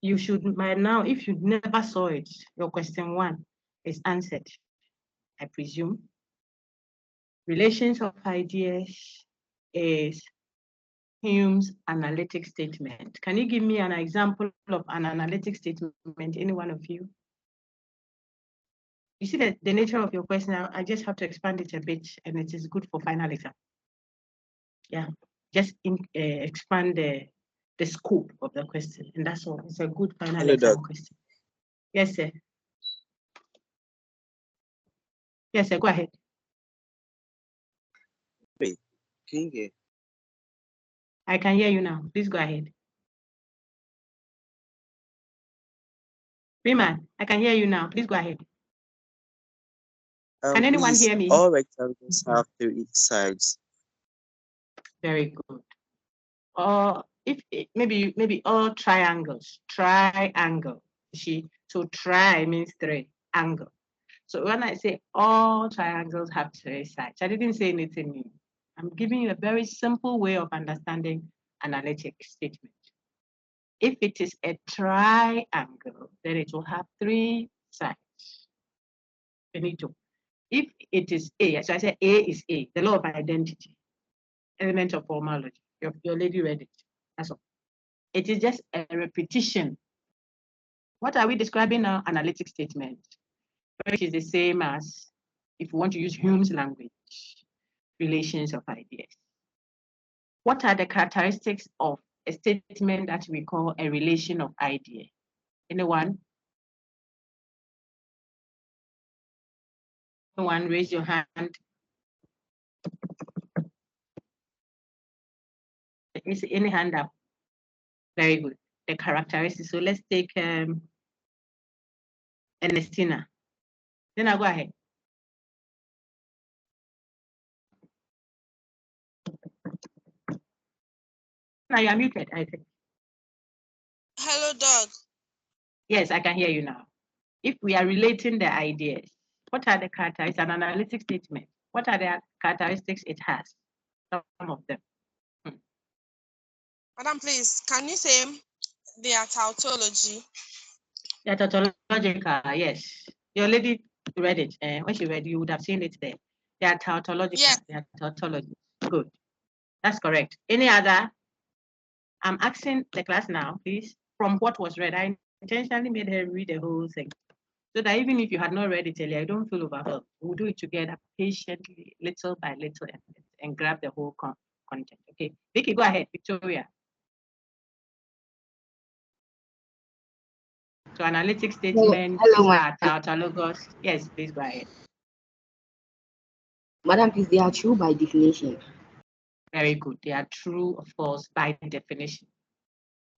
you should, by now, if you never saw it, your question 1 is answered, I presume. Relations of ideas is Hume's analytic statement. Can you give me an example of an analytic statement, any one of you? You see the nature of your question, I just have to expand it a bit, and it is good for final exam. Yeah, just expand the scope of the question, and that's all. It's a good final exam question. Yes, sir. Yes, sir, go ahead. Wait, can you hear? I can hear you now. Please go ahead. Freeman, I can hear you now. Please go ahead. Can anyone hear me? All rectangles have 3 sides. Very good. Or if maybe all triangles. Triangle. So tri means 3, angle. So when I say all triangles have 3 sides, I didn't say anything new. I'm giving you a very simple way of understanding analytic statement. If it is a triangle, then it will have 3 sides. Benito. If it is A, so I say A is A, the law of identity, element of homology. Your lady read it. That's all. It is just a repetition. What are we describing now? Analytic statement, which is the same as, if you want to use Hume's language, relations of ideas. What are the characteristics of a statement that we call a relation of idea? Anyone? Anyone raise your hand? Is any hand up? Very good. The characteristics. So let's take Ernestina. Then I'll go ahead. Now you are muted, I think. Hello, Doc. Yes, I can hear you now. If we are relating the ideas, what are the characteristics? An analytic statement. What are the characteristics it has? Some of them. Madam, please, can you say they are tautology? They are tautological, yes. Your lady read it. When she read, you would have seen it there. They are tautological. Yes. They are tautology. Good. That's correct. Any other? I'm asking the class now, please, from what was read. I intentionally made her read the whole thing, so that even if you had not read it earlier, you don't feel overwhelmed. We'll do it together patiently, little by little, and grab the whole content. Okay, Vicky, go ahead. Victoria. So analytic statement are tautologous. Yes, please go ahead. Madam, please, they are true by definition. Very good. They are true or false by definition.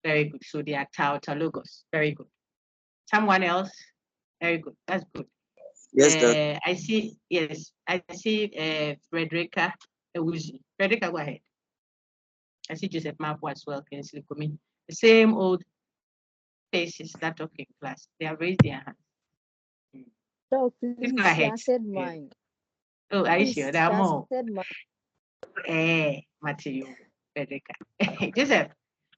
Very good. So they are tautologous. Very good. Someone else? Very good. That's good. Yes, I see. Yes, I see. Frederica Ewuzi. Frederica, go ahead. I see Joseph Mapo as well. Can you come in? The same old faces that talk in class. They have raised their hands. So please, go ahead. I said mine. Oh, are you sure? There are more. Matthew. Frederica. Joseph,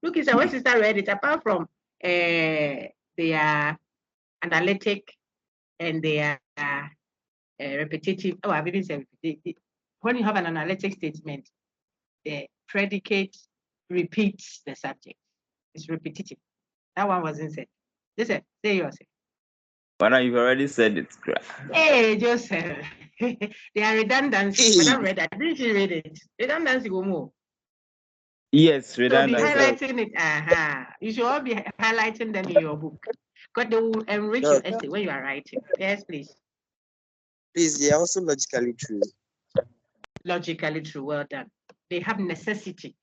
look, it's our sister read it. Apart from their analytic and their repetitive. Oh, I've even said repetitive. When you have an analytic statement, the predicate repeats the subject. It's repetitive. That one wasn't said. Joseph, say yours. But you've already said it. Hey, Joseph. They are redundancy. Madam read that. Didn't she read it? Redundancy will move. Yes, redundancy. So be highlighting it. You should all be highlighting them in your book, because they will enrich your essay when you are writing. Yes, please. Please, they are also logically true. Logically true. Well done. They have necessity.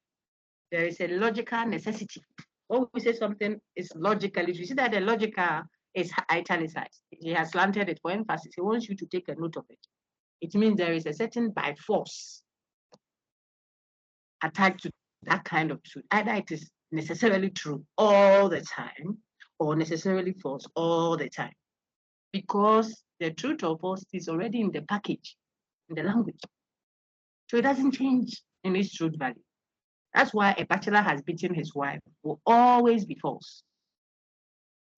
There is a logical necessity. When we say something is logically true, you see that the logical is italicized. He has slanted it for emphasis. He wants you to take a note of it. It means there is a certain by force attached to that kind of truth. Either it is necessarily true all the time or necessarily false all the time, because the truth or false is already in the package, in the language. So it doesn't change in its truth value. That's why a bachelor has beaten his wife will always be false.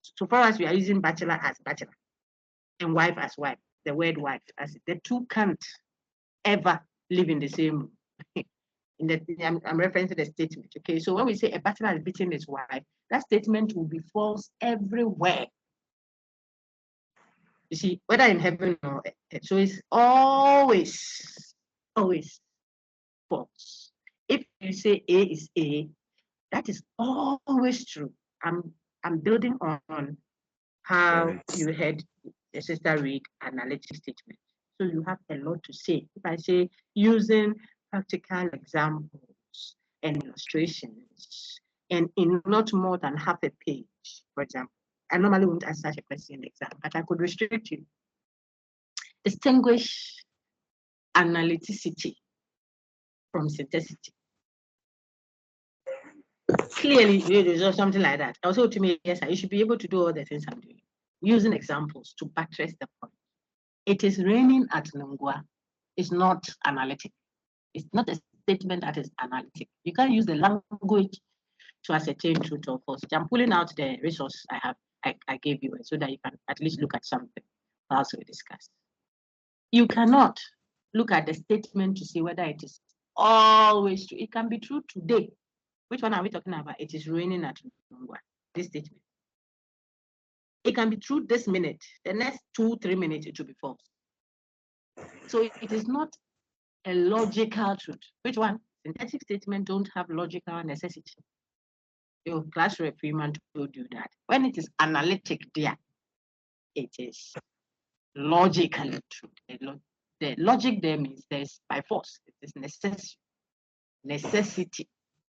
So far as we are using bachelor as bachelor and wife as wife, the word wife, as the two can't ever live in the same room. I'm referencing the statement. Okay, so when we say a bachelor is beating his wife, that statement will be false everywhere. You see, whether in heaven or earth, so it's always false. If you say A is A, that is always true. I'm building on how you heard the sister read analytic statement. So you have a lot to say. If I say using practical examples and illustrations and in not more than half a page, for example, I normally won't ask such a question in the exam, but I could restrict you. Distinguish analyticity from syntheticity. Clearly, you or something like that. Also, to me, yes, you should be able to do all the things I'm doing, using examples to buttress the point. It is raining at Nungwa. It's not analytic. It's not a statement that is analytic. You can't use the language to ascertain truth or false. I'm pulling out the resource I gave you so that you can at least look at something else we discussed. You cannot look at the statement to see whether it is always true. It can be true today. Which one are we talking about? It is raining at Nungwa. This statement. It can be true this minute. The next 2-3 minutes, it will be false. So it is not a logical truth. Which one? Synthetic statements don't have logical necessity. Your class reprimand told you that. When it is analytic there, it is logically true. The logic there means there's by force. It is necessity,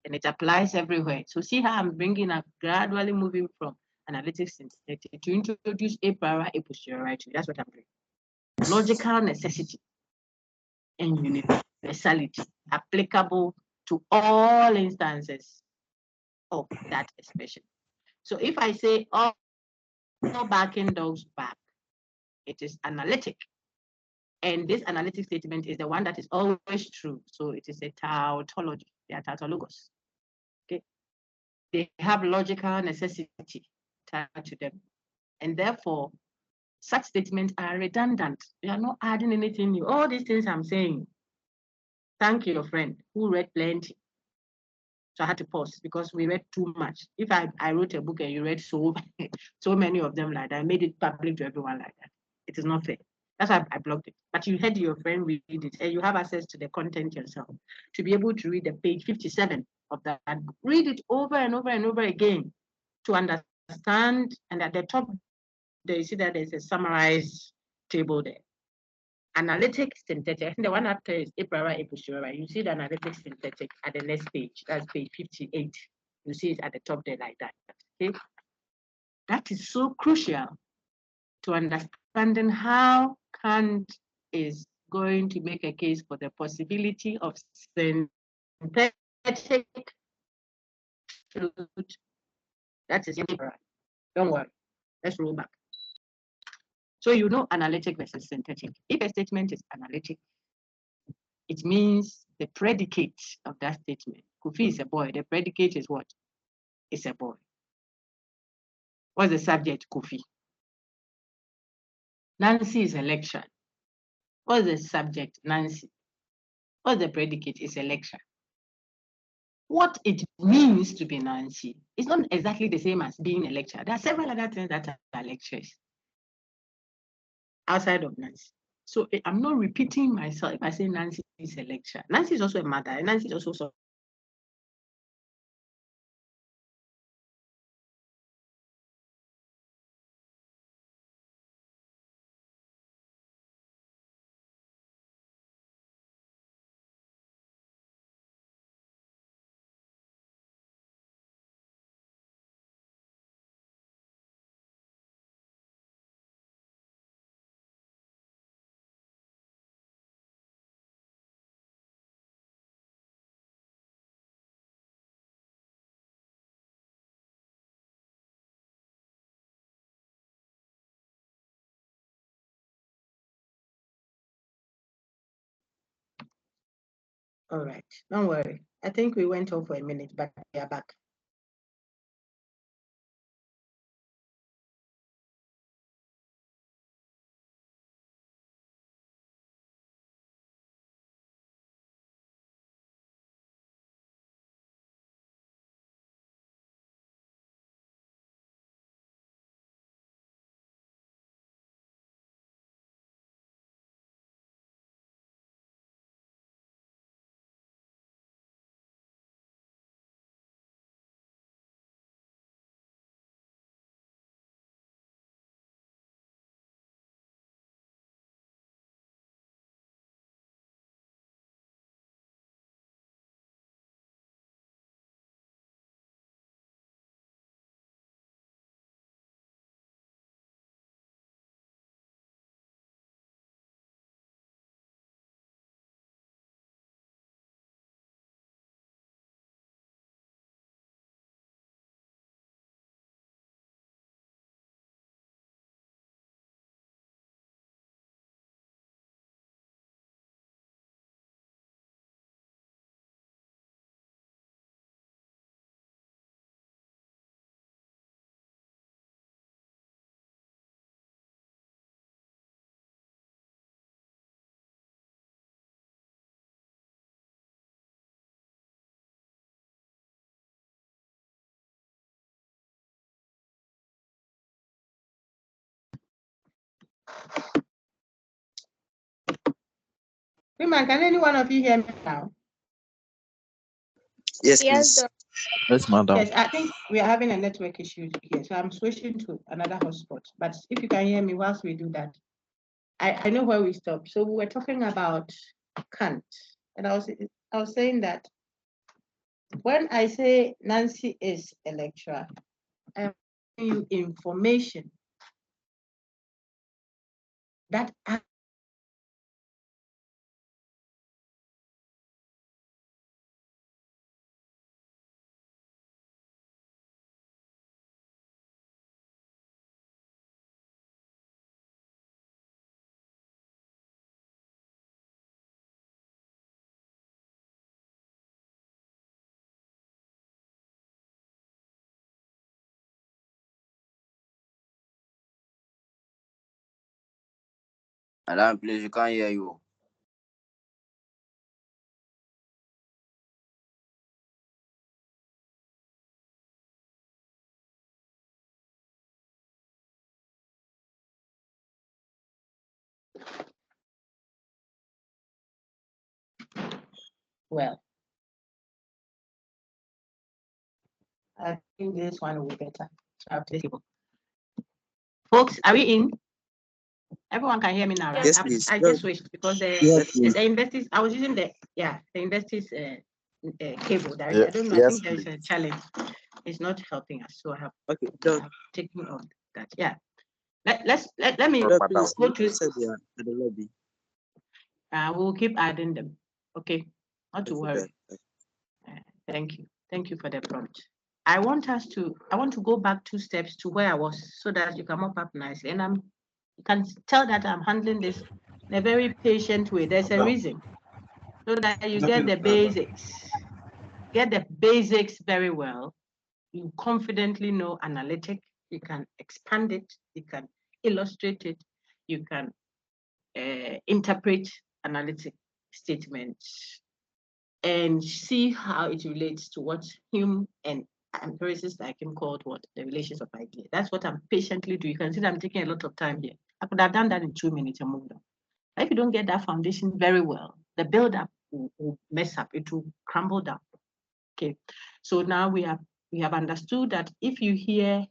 and it applies everywhere. So see how I'm bringing up, gradually moving from analytic synthetic to introduce a priori, a posteriori. That's what I'm doing. Logical necessity and universality applicable to all instances of that expression. So if I say all barking dogs bark, it is analytic. And this analytic statement is the one that is always true. So it is a tautology. They are tautologos. Okay. They have logical necessity tied to them. And therefore, such statements are redundant. You are not adding anything new. All these things I'm saying, thank you, your friend who read plenty. So I had to pause because we read too much. If I wrote a book and you read so many of them like that, I made it public to everyone like that. It is not fair. That's why I blocked it. But you had your friend read it and you have access to the content yourself to be able to read the page 57 of that book. Read it over and over and over again to understand. And at the top, there you see that there's a summarized table there. Analytic synthetic. I think the one after is a priori, a posteriori. You see the analytic synthetic at the next page. That's page 58. You see it at the top there like that. Okay. That is so crucial to understanding how Kant is going to make a case for the possibility of synthetic truth. That is a priori. Don't worry. Let's roll back. So you know analytic versus synthetic. If a statement is analytic, it means the predicate of that statement. Kofi is a boy. The predicate is what? It's a boy. What's the subject? Kofi. Nancy is a lecturer. What's the subject? Nancy. What's the predicate? It's a lecturer. What it means to be Nancy is not exactly the same as being a lecturer. There are several other things that are lectures outside of Nancy. So I'm not repeating myself if I say Nancy is a lecturer. Nancy is also a mother, and Nancy is also all right. Don't worry. I think we went off for a minute, but we are back. Freeman, can any one of you hear me now? Yes, Yes, please. Yes, madam. Yes, I think we are having a network issue here, so I'm switching to another hotspot. But if you can hear me whilst we do that, I know where we stopped. So we were talking about Kant, and I was saying that when I say Nancy is a lecturer, I'm giving you information that Madam, please, you can't hear you. well, I think this one will be better. Folks, are we in? Everyone can hear me now, right? Yes, please. I just switched because Yes, please. the investors, I was using the investors cable directly. Yeah, I don't know. yes, I think there is a challenge. It's not helping us, so I have taken on that. Yeah. Let me Doc, madam. please. go You to. said they are at the lobby. We'll keep adding them. Okay, not to Okay, worry. Doc. Thank you for the prompt. I want to go back 2 steps to where I was so that you can mop up nicely. And you can tell that I'm handling this in a very patient way. There's a reason. So that you get the basics. Get the basics very well. You confidently know analytic. You can expand it. You can illustrate it. You can interpret analytic statements and see how it relates to what Hume and empiricists like him called what? The relations of ideas. That's what I'm patiently doing. You can see that I'm taking a lot of time here. I could have done that in 2 minutes and moved on. If you don't get that foundation very well, the build-up will mess up. It will crumble down. Okay. So now we have understood that if you hear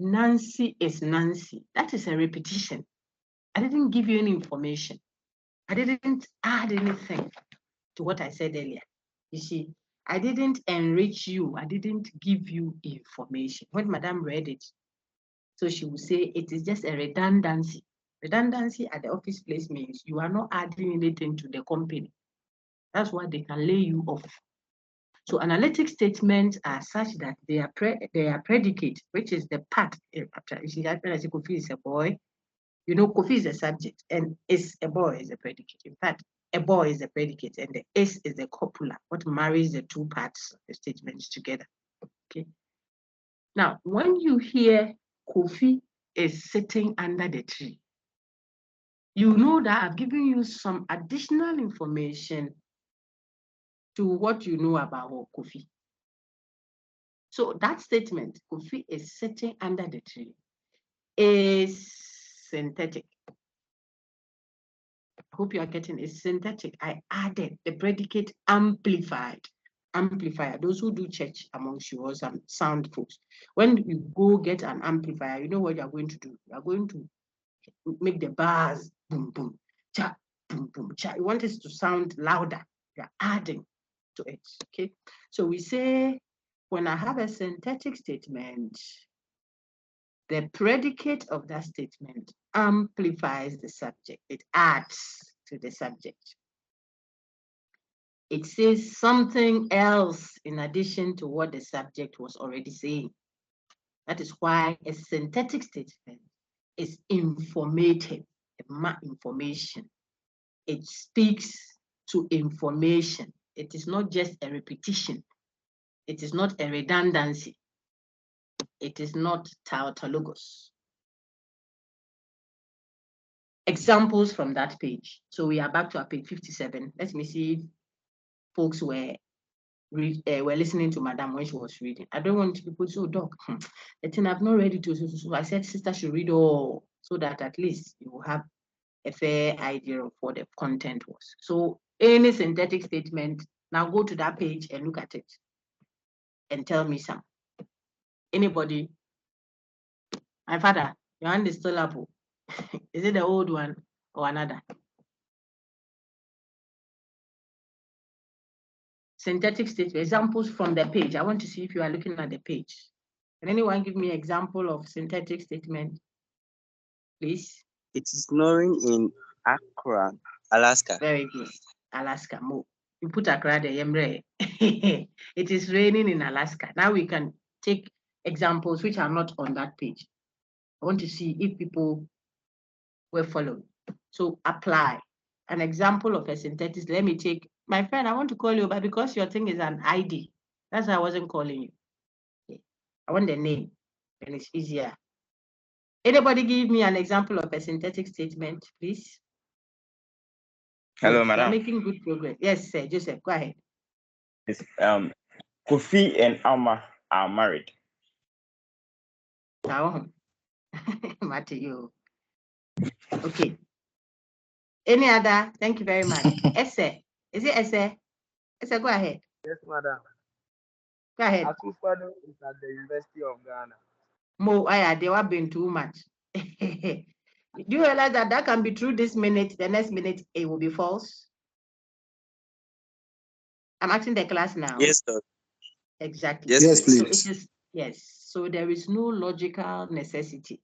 Nancy is Nancy, that is a repetition. I didn't give you any information. I didn't add anything to what I said earlier. You see, I didn't enrich you. I didn't give you information. When Madame read it, so she will say it is just a redundancy. Redundancy at the office place means you are not adding anything to the company. That's why they can lay you off. So analytic statements are such that they are predicate, which is the part. You see, Kofi is a boy. You know, Kofi is a subject, and is a boy is a predicate. In fact, a boy is a predicate, and the is the copula, what marries the 2 parts of the statements together. Okay. Now, when you hear Kofi is sitting under the tree, you know that I've given you some additional information to what you know about Kofi. So that statement, Kofi is sitting under the tree, is synthetic. I hope you are getting it. Synthetic. I added the predicate amplified. Amplifier. Those who do church amongst you or some sound folks, when you go get an amplifier, you know what you are going to do? You are going to make the bars boom, boom, cha, boom, boom, cha. You want it to sound louder. You are adding to it. Okay. So we say when I have a synthetic statement, the predicate of that statement amplifies the subject. It adds to the subject. It says something else in addition to what the subject was already saying. That is why a synthetic statement is informative, information. It speaks to information. It is not just a repetition. It is not a redundancy. It is not tautologous. Examples from that page. So we are back to our page 57. Let me see if folks were listening to Madame when she was reading. I don't want people to say, oh, Doc, the thing I've not read it to. So I said, sister should read all. so that at least you will have a fair idea of what the content was. So any synthetic statement, now go to that page and look at it and tell me some. Anybody? My father, your hand is still up. Is it the old one or another? Synthetic statement, examples from the page. I want to see if you are looking at the page. Can anyone give me an example of synthetic statement, please? It is snowing in Accra, Alaska. Very good. Alaska. You put Accra there, Yemre. It is raining in Alaska. Now we can take examples which are not on that page. I want to see if people were following. So apply. An example of a synthetic. Let me take my friend. I want to call you, but because your thing is an ID, that's why I wasn't calling you. Okay. I want the name, and it's easier. Anybody give me an example of a synthetic statement, please? Hello, Yes, madam. you're making good progress. Yes, sir. Joseph, go ahead. Yes, Kofi and Alma are married. Now, Matthew. Okay. Any other? Thank you very much. Essay. Is it essay? Essay, go ahead. Yes, madam. Go ahead. Akufado is at the University of Ghana. They have been too much. Do you realize that that can be true this minute, the next minute it will be false? I'm asking the class now. Yes, sir. Exactly. Yes, So please. it is, yes. So there is no logical necessity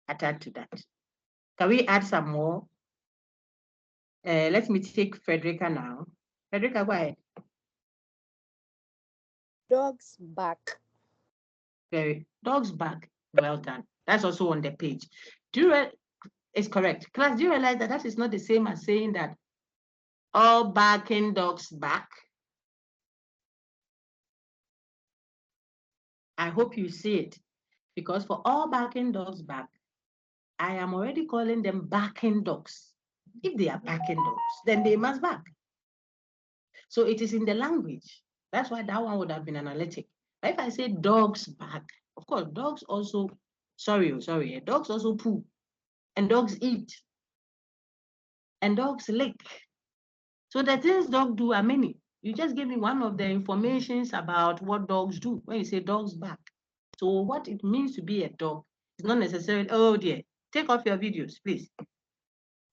attached to that. Can we add some more? Let me take Frederica now. Frederica, go ahead. Dog's back. Dog's back. Well done. That's also on the page. It's correct. Class, do you realize that that is not the same as saying that all barking dogs back? I hope you see it, because for all barking dogs back, I am already calling them barking dogs. If they are barking dogs, then they must bark. So it is in the language. That's why that one would have been analytic. But if I say dogs bark, of course, dogs also, dogs also poo, and dogs eat, and dogs lick. So the things dogs do are many. You just gave me one of the informations about what dogs do when you say dogs bark. So what it means to be a dog is not necessarily, oh dear, take off your videos, please.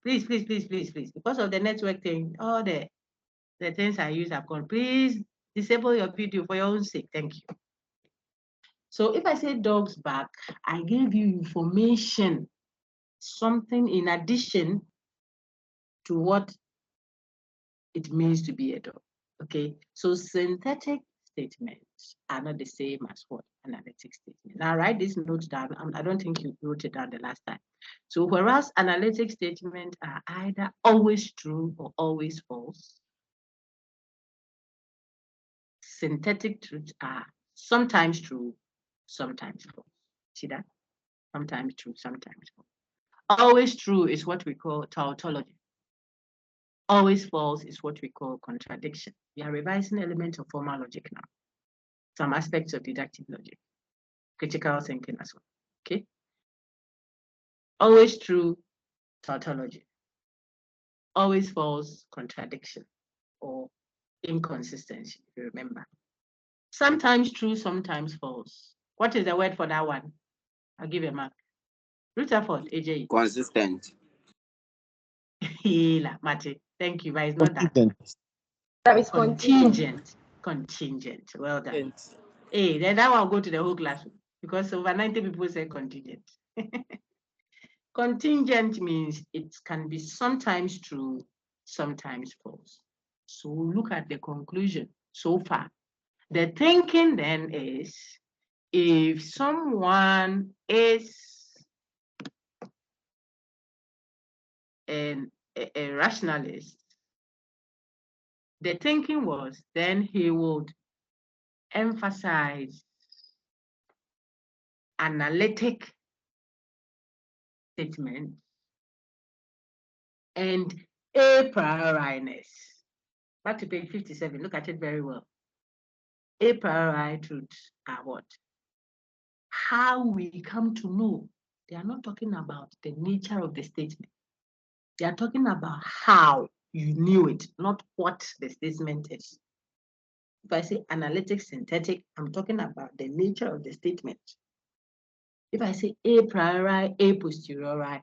Please, please, please, please, please. Because of the network thing, all the things I use have gone. Please disable your video for your own sake. Thank you. So if I say dogs bark, I gave you information, something in addition to what it means to be a dog. Okay, so synthetic statements are not the same as what analytic statement. Now write this note down. I don't think you wrote it down the last time. So whereas analytic statements are either always true or always false, synthetic truths are sometimes true, sometimes false. See that? Sometimes true, sometimes false. Always true is what we call tautology. Always false is what we call contradiction. We are revising elements of formal logic now. Some aspects of deductive logic, critical thinking as well. Okay. Always true, tautology. Always false, contradiction or inconsistency, if you remember. Sometimes true, sometimes false. What is the word for that one? I'll give a mark. Rutherford, AJ. Consistent. Mate, thank you, but it's not that. That is Contingent. Contingent. Well done. Hey, then that one will go to the whole classroom because over 90 people say contingent. Contingent means it can be sometimes true, sometimes false. So look at the conclusion so far. The thinking then is, if someone is a rationalist, the thinking was then he would emphasize analytic statement and a prioriness. Back to page 57, look at it very well. A priori truths are what? How we come to know They are not talking about the nature of the statement. They are talking about how you knew it, not what the statement is. If I say analytic synthetic, I'm talking about the nature of the statement. If I say a priori, a posteriori,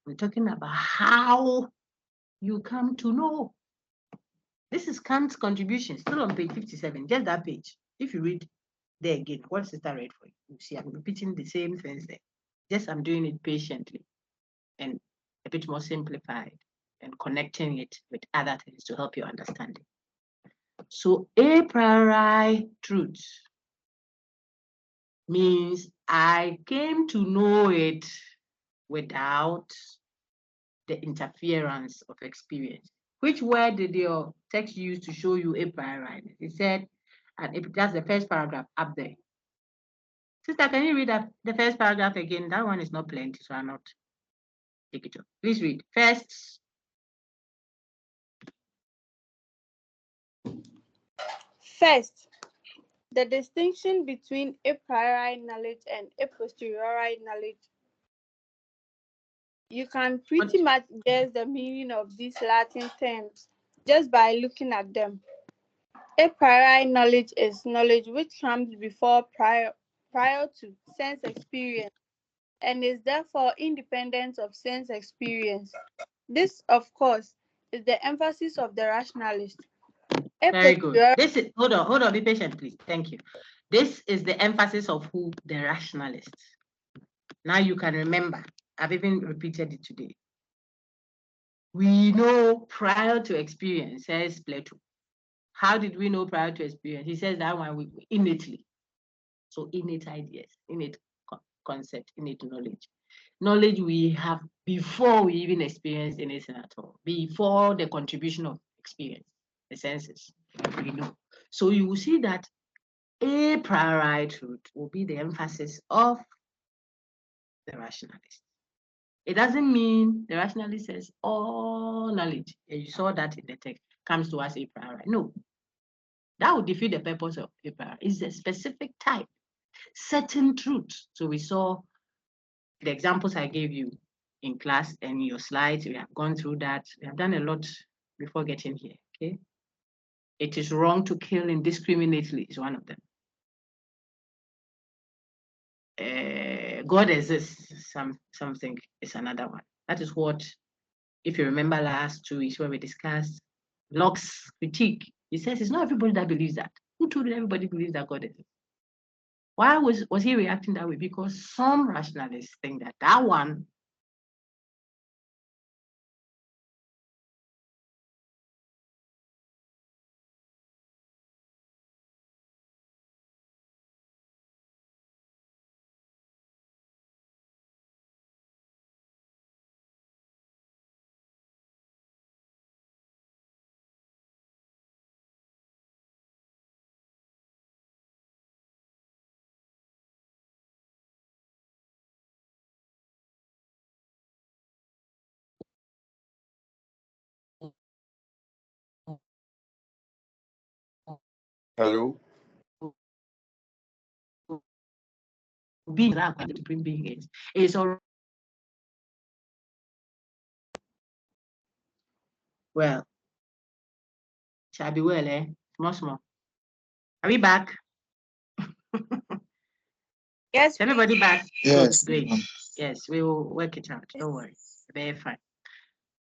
I'm talking about how you come to know. This is Kant's contribution, still on page 57, just that page. If you read there again, what sister read for you, you see I'm repeating the same things there. Just I'm doing it patiently and a bit more simplified and connecting it with other things to help you understand it. So a priori truth means I came to know it without the interference of experience. Which word did your text use to show you a priori? It said, and if that's the first paragraph up there. Sister, can you read that, the first paragraph again? That one is not plenty, so I'll not take it up. Please read. First. First, the distinction between a priori knowledge and a posteriori knowledge. You can pretty much guess the meaning of these Latin terms just by looking at them. A priori knowledge is knowledge which comes before prior to sense experience and is therefore independent of sense experience. This, of course, is the emphasis of the rationalist. Very good. This is, hold on, be patient, please. Thank you. This is the emphasis of who? The rationalists. Now you can remember, I've even repeated it today. We know prior to experience, says Plato. How did we know prior to experience? He says that one innately. So innate ideas, innate concept, innate knowledge. Knowledge we have before we even experience anything at all, before the contribution of experience, the senses, we know. So you will see that a priori truth will be the emphasis of the rationalist. It doesn't mean the rationalist says all knowledge, and you saw that in the text, comes to us a priori. No, that would defeat the purpose of a priori. It's a specific type, certain truths. So we saw the examples I gave you in class and your slides. We have gone through that. We have done a lot before getting here. Okay, it is wrong to kill indiscriminately is one of them. God exists, something is another one. That is what, if you remember last 2 weeks where we discussed Locke's critique, he says it's not everybody that believes that. Who told you everybody believes that God exists? Why was he reacting that way? Because some rationalists think that that one Hello. being to bring being is all well. Shall be well, eh? Small. Are we back? Yes. Is everybody back? Yes. Great. Yes, we will work it out. Don't worry. Very fine.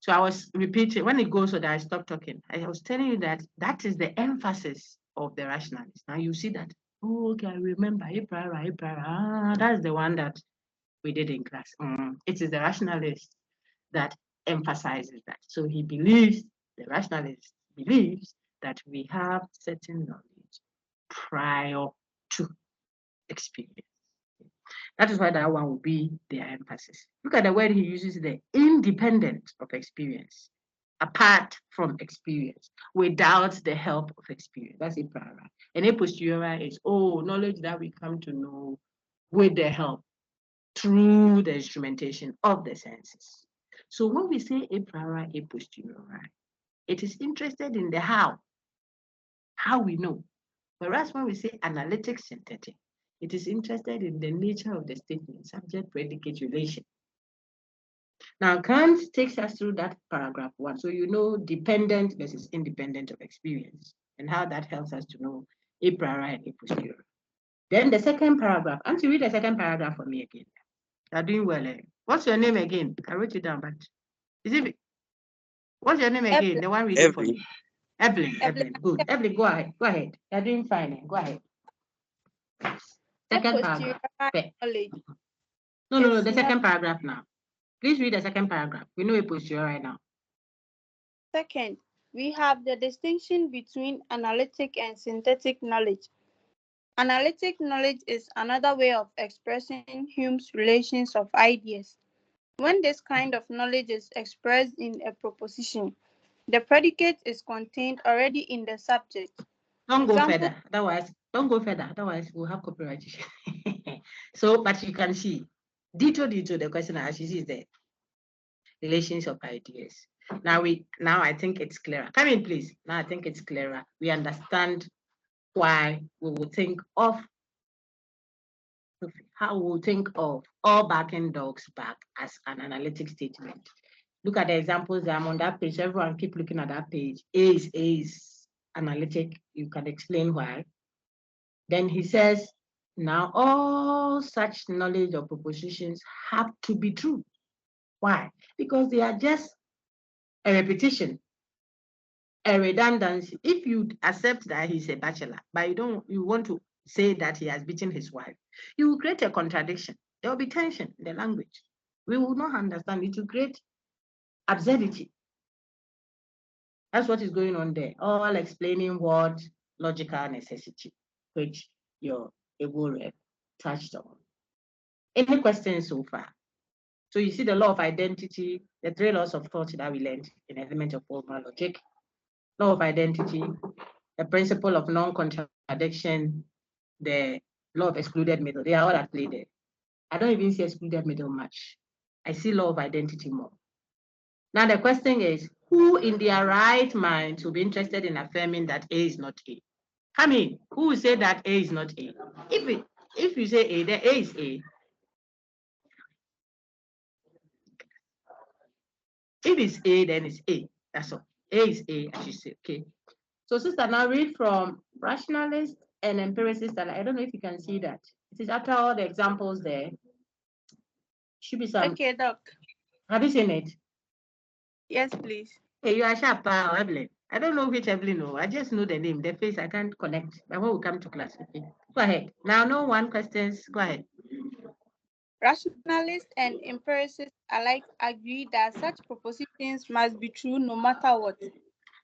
So I was repeating, when it goes so that I stop talking, I was telling you that that is the emphasis of the rationalist. Now you see that, oh, okay, I remember, a priori. That's the one that we did in class. It is the rationalist that emphasizes that. So he believes, the rationalist believes that we have certain knowledge prior to experience. That is why that one will be their emphasis. Look at the word he uses there, independent of experience, apart from experience, without the help of experience. That's a priori. And a posteriori is, knowledge that we come to know with the help through the instrumentation of the senses. So when we say a priori, a posteriori, it is interested in the how we know. Whereas when we say analytic synthetic, It is interested in the nature of the statement, subject-predicate relation. Now, Kant takes us through that paragraph 1. So you know dependent versus independent of experience and how that helps us to know a priori and a posteriori. Then the second paragraph. Auntie, read the second paragraph for me again. You're doing well. Eh? What's your name again? I wrote it down, but is it? What's your name again? Evelyn. The one reading for Evelyn. me. Evelyn. Evelyn. Good. Evelyn, go ahead. Go ahead. You're doing fine. Eh? Go ahead. Second paragraph. Knowledge. No. The second paragraph now. Please read the second paragraph. We know a posteriori right now. Second, we have the distinction between analytic and synthetic knowledge. Analytic knowledge is another way of expressing Hume's relations of ideas. When this kind of knowledge is expressed in a proposition, the predicate is contained already in the subject. Don't go further. Otherwise, don't go further. Otherwise, we'll have copyright. So, but you can see, detail, the question as you see is there. Relations of ideas. Now I think it's clearer. Come in, please. Now I think it's clearer. We understand why we will think of how we will think of all backing dogs back as an analytic statement. Look at the examples that I'm on that page. Everyone keep looking at that page. A is analytic. You can explain why. Then he says, now all such knowledge or propositions have to be true. Why? Because they are just a repetition, a redundancy. If you accept that he's a bachelor, but you want to say that he has beaten his wife, you will create a contradiction. There will be tension in the language. We will not understand. It will create absurdity. That's what is going on there. All explaining what logical necessity, which your able rep touched on. Any questions so far? So you see the law of identity, the 3 laws of thought that we learned in Element of Formal Logic. Law of identity, the principle of non-contradiction, the law of excluded middle. They are all at play there. I don't even see excluded middle much. I see law of identity more. Now the question is, who in their right mind will be interested in affirming that A is not A? Come in. Who will say that A is not A? If you say A, then A is A. If it's A, then it's A. That's all. A is A, as you say. Okay. So, sister, now read from Rationalist and Empiricist. And I don't know if you can see that. It is after all the examples there. Should be some. Okay, Doc. Have you seen it? Yes, please. Hey, you are sharp, Evelyn. I don't know which Evelyn. No, I just know the name, the face. I can't connect. But when we come to class, okay. Go ahead. Now, no one questions. Go ahead. Rationalists and empiricists alike agree that such propositions must be true no matter what.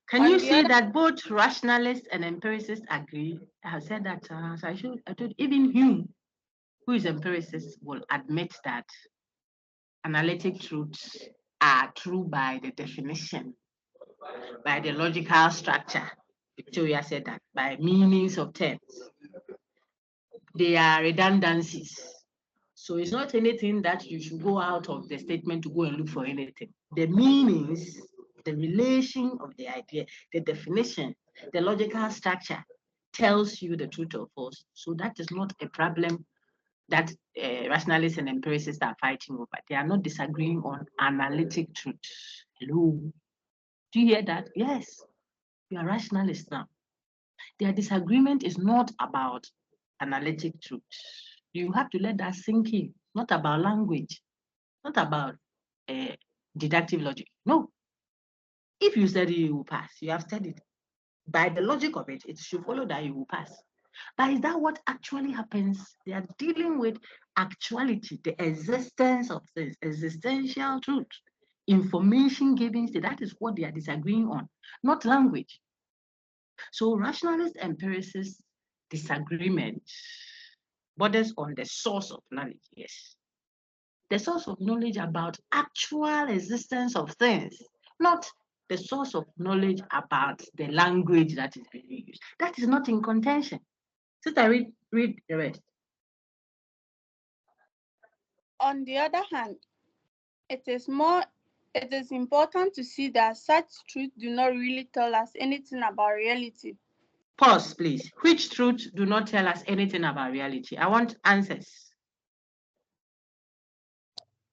Can you see that both rationalists and empiricists agree? I have said that, so I told even Hume, who is empiricist, will admit that analytic truths are true by the definition, by the logical structure. Victoria said that, by meanings of terms. They are redundancies. So it's not anything that you should go out of the statement to go and look for anything. The meanings, the relation of the idea, the definition, the logical structure tells you the truth or false. So that is not a problem that rationalists and empiricists are fighting over. They are not disagreeing on analytic truth. Hello. Do you hear that? Yes. You are rationalists now. Their disagreement is not about analytic truth. You have to let that sink in. Not about language, not about deductive logic. No. If you study, you will pass. You have studied. By the logic of it, it should follow that you will pass. But is that what actually happens? They are dealing with actuality, the existence of things, existential truth, information giving. That is what they are disagreeing on, not language. So rationalist empiricist disagreement borders on the source of knowledge, yes. The source of knowledge about actual existence of things, not the source of knowledge about the language that is being used. That is not in contention. Sister, read the rest. On the other hand, it is important to see that such truths do not really tell us anything about reality. Pause, please. Which truths do not tell us anything about reality? I want answers.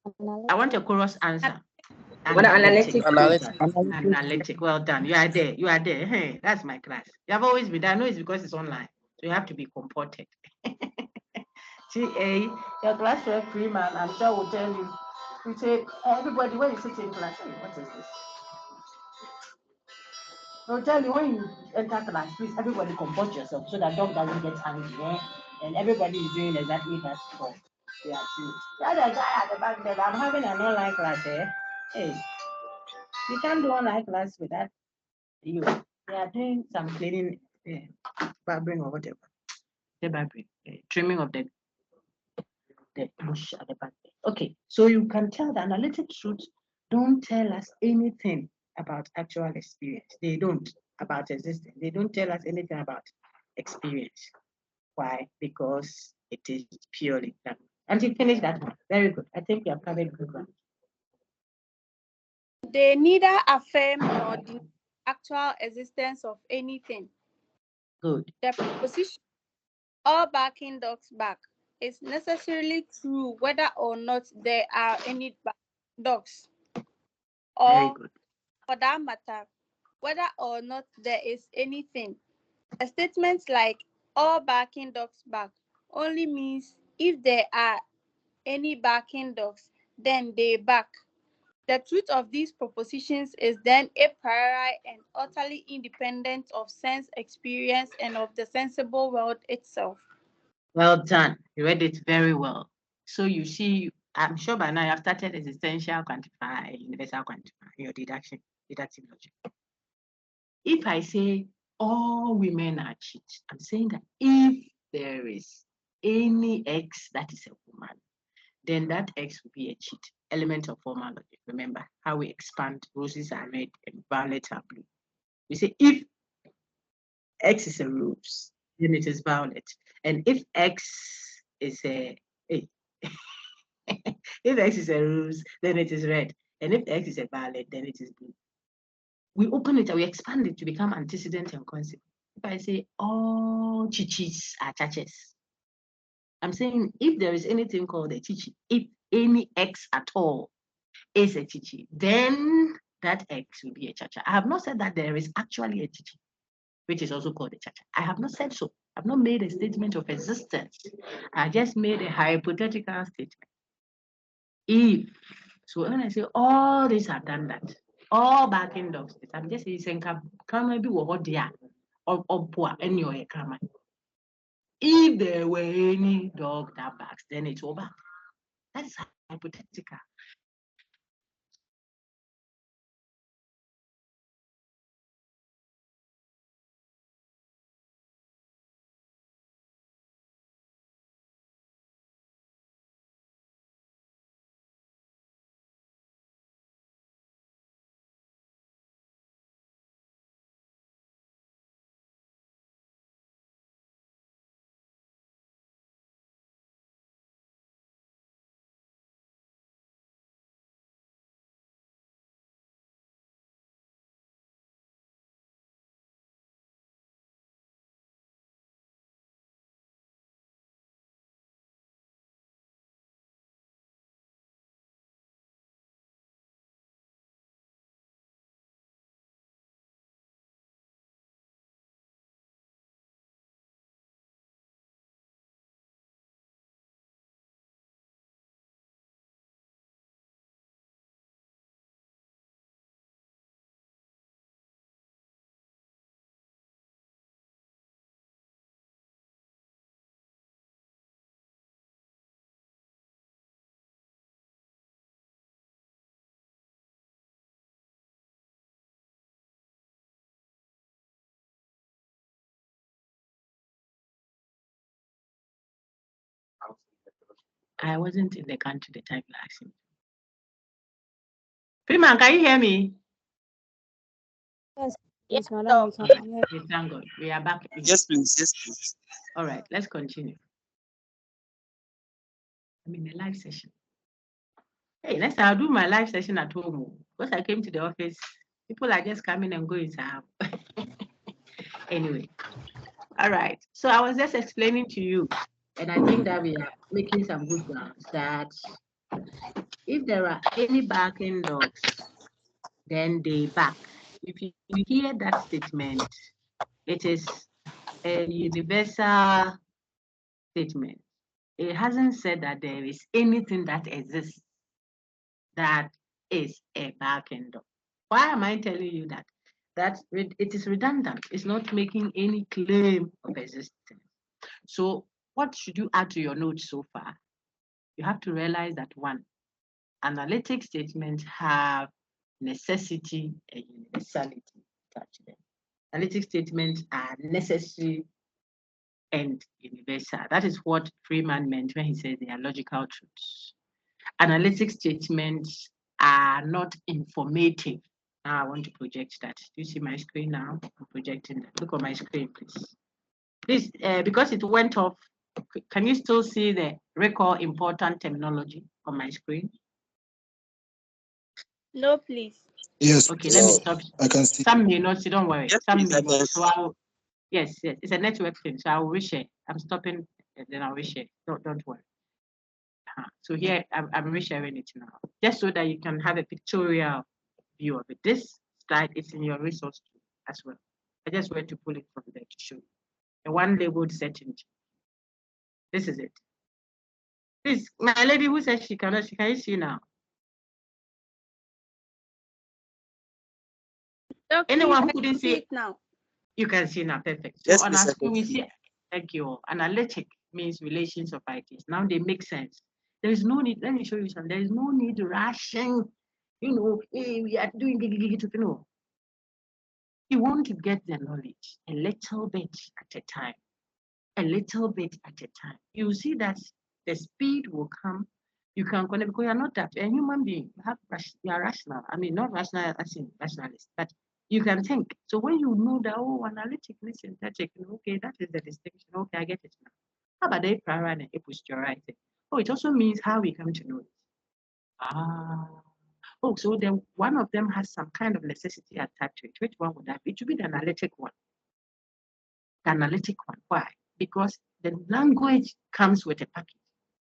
I want a chorus answer. Analytic. Analytic. Well done. You are there. You are there. Hey, that's my class. You have always been there. I know it's because it's online. So you have to be comported. TA, your class rep Freeman, I'm sure will tell you. We say, everybody, when you sit in class, hey, what is this? They'll tell you when you enter class, please, everybody comport yourself so that dog doesn't get angry. Eh? And everybody is doing exactly that for their team. The other guy at the back there, I'm having an online class. Eh? Hey, you can't do online class with that. They are doing some cleaning, barbering or whatever. The barbering, trimming of the bush at the back there. Okay, so you can tell the analytic truths don't tell us anything about actual experience. They don't about existence. They don't tell us anything about experience. Why? Because it is purely done. And you finish that one. Very good. I think you have covered good one. They neither affirm nor deny actual existence of anything. Good. The proposition all backing dogs back is necessarily true whether or not there are any dogs. Very Or good. for that matter, whether or not there is anything. A statement like all backing dogs back only means if there are any backing dogs, then they back. The truth of these propositions is then a priori and utterly independent of sense experience and of the sensible world itself. Well done. You read it very well. So you see, I'm sure by now you have started existential quantifier, universal quantifier, your deductive logic. If I say all women are cheats, I'm saying that if there is any X that is a woman, then that X will be a cheat. Element of formal logic. Remember how we expand roses are red and violets are blue. We say if X is a rose, then it is violet. And if X is a if X is a rose, then it is red. And if X is a violet, then it is blue. We open it and we expand it to become antecedent and consequent. If I say all chichis are chachas, I'm saying if there is anything called a chichi, if any X at all is a chichi, then that X will be a chacha. I have not said that there is actually a chichi, which is also called a chacha. I have not said so. I've not made a statement of existence. I just made a hypothetical statement. If, so when I say all these have done that, all backing dogs, I'm just saying, come be what they are, or poor, any or a camera. If there were any dog that barks, then it's over. That's hypothetical. I wasn't in the country the time you asked me. Freeman, can you hear me? Yes, madam. We thank God. We are back. Yes, please. Yes, please. All right, let's continue. I'm in a live session. Hey, next time I'll do my live session at home. Because I came to the office, people are just coming and going. So Anyway, all right. So I was just explaining to you, and I think that we are making some good grounds that if there are any barking dogs, then they bark. If you hear that statement, it is a universal statement. It hasn't said that there is anything that exists that is a barking dog. Why am I telling you that? It is redundant. It's not making any claim of existence. So what should you add to your notes so far? You have to realize that one, analytic statements have necessity and universality attached to them. Analytic statements are necessary and universal. That is what Freeman meant when he said they are logical truths. Analytic statements are not informative. Now I want to project that. Do you see my screen now? I'm projecting that. Look on my screen, please. This, because it went off, can you still see the recall important terminology on my screen? No, please. Yes. Okay, let me stop. I can see. Some may not see, don't worry. Yes, Some please, may I not. can So I'll, yes, it's a network thing. So I will reshare. I'm stopping, and then I'll reshare. Don't worry. So here I'm resharing it now, just so that you can have a pictorial view of it. This slide is in your resource too, as well. I just went to pull it from there to show you. The one labeled certainty. This is it. This, my lady who said she cannot, can you see now? Okay, Anyone who I couldn't can see it now. you can see now, perfect. So Yes, on please, our I screen, can we see. see, thank you. Analytic means relations of ideas. Now they make sense. There is no need, let me show you something. There is no need to rushing, hey, we are doing, no. You want to get the knowledge a little bit at a time, a little bit at a time. You see that the speed will come. You can connect because you're not that a human being. You are rational. I mean, not rational as in rationalist, but you can think. So when you know that, oh, analytic, synthetic, okay, that is the distinction. Okay, I get it now. How about the prior and aposteriori? Oh, it also means how we come to know it. Oh, so then one of them has some kind of necessity attached to it. Which one would that be? It should be the analytic one. The analytic one. Why? Because the language comes with a package.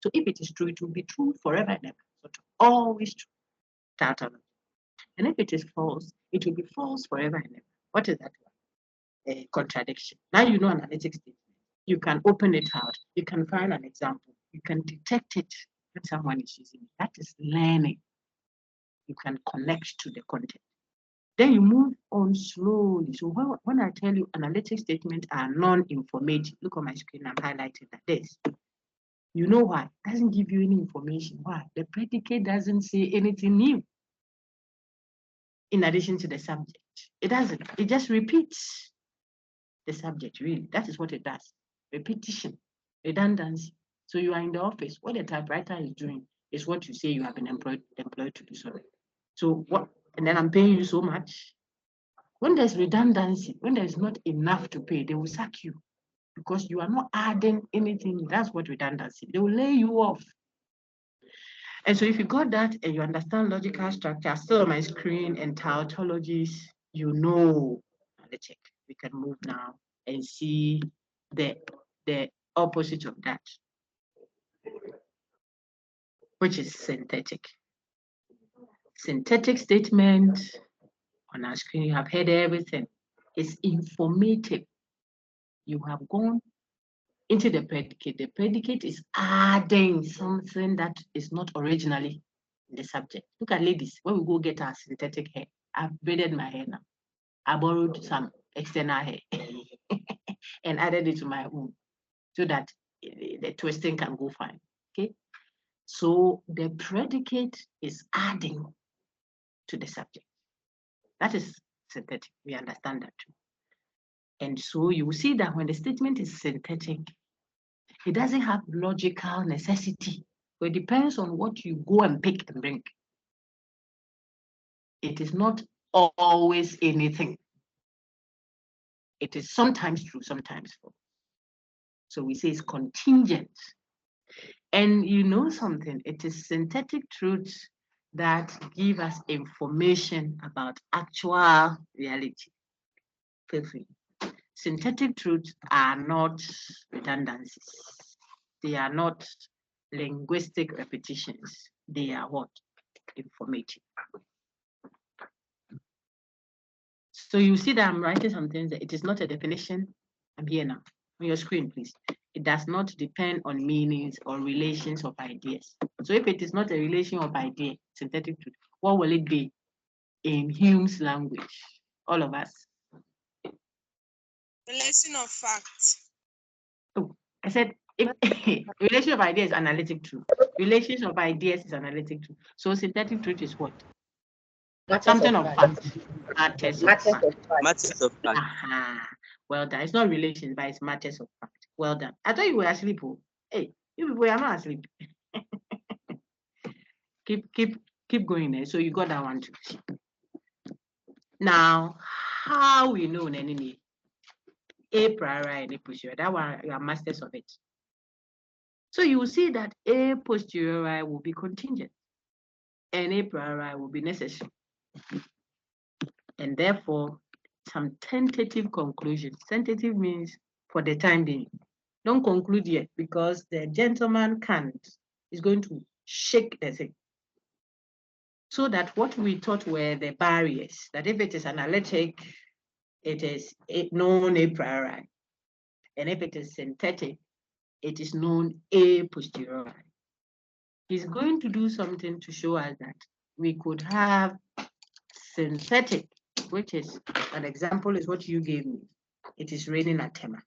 So if it is true, it will be true forever and ever. So always true. Tautology. And if it is false, it will be false forever and ever. What is that one? A contradiction. Now you know analytic statement. You can open it out. You can find an example. You can detect it when someone is using it. That is learning. You can connect to the content. Then you move on slowly. So when I tell you analytic statements are non-informative, look on my screen, I'm highlighting that this. You know why? It doesn't give you any information. Why? The predicate doesn't say anything new in addition to the subject. It doesn't. It just repeats the subject, really. That is what it does. Repetition, redundancy. So you are in the office. What the typewriter is doing is what you say you have been employed to do. Sorry. So what? And then I'm paying you so much. When there's redundancy, when there's not enough to pay, they will sack you because you are not adding anything. That's what redundancy. They will lay you off. And so if you got that and you understand logical structure, still on my screen and tautologies, you know analytic. We can move now and see the opposite of that, which is synthetic. Synthetic statement on our screen, you have heard everything. It's informative. You have gone into the predicate. The predicate is adding something that is not originally in the subject. Look at ladies, when we go get our synthetic hair, I've braided my hair now. I borrowed some external hair and added it to my own so that the twisting can go fine. Okay. So the predicate is adding to the subject. That is synthetic. We understand that too. And so you will see that when the statement is synthetic, it doesn't have logical necessity. So it depends on what you go and pick and bring. It is not always anything. It is sometimes true, sometimes false. So we say it's contingent. And you know something, it is synthetic truths that give us information about actual reality. Feel free. synthetic truths are not redundancies. They are not linguistic repetitions. They are what? Informative. So you see that I'm writing some things that it is not a definition. I'm here now on your screen, please. It does not depend on meanings or relations of ideas. So if it is not a relation of idea, synthetic truth, what will it be in Hume's language? All of us. Relation of facts. Oh, I said if relation of ideas is analytic truth. Relations of ideas is analytic truth. So synthetic truth is what? Something of fact. Matters of fact. Matters of fact. Aha. Well done. It's not relations, but it's matters of fact. Well done. I thought you were asleep. Oh. Hey, you people are not asleep. keep going there. So you got that one too. Now, how we know Nenini? Apriori and aposteriori. That one you are masters of it. So you will see that a posteriori will be contingent and a priori will be necessary. And therefore, some tentative conclusions. Tentative means for the time being. Don't conclude yet because the gentleman Kant is going to shake the thing. So that what we thought were the barriers, that if it is analytic, it is known a priori. And if it is synthetic, it is known a posteriori. He's going to do something to show us that we could have synthetic, which is an example is what you gave me. It is raining at Tema.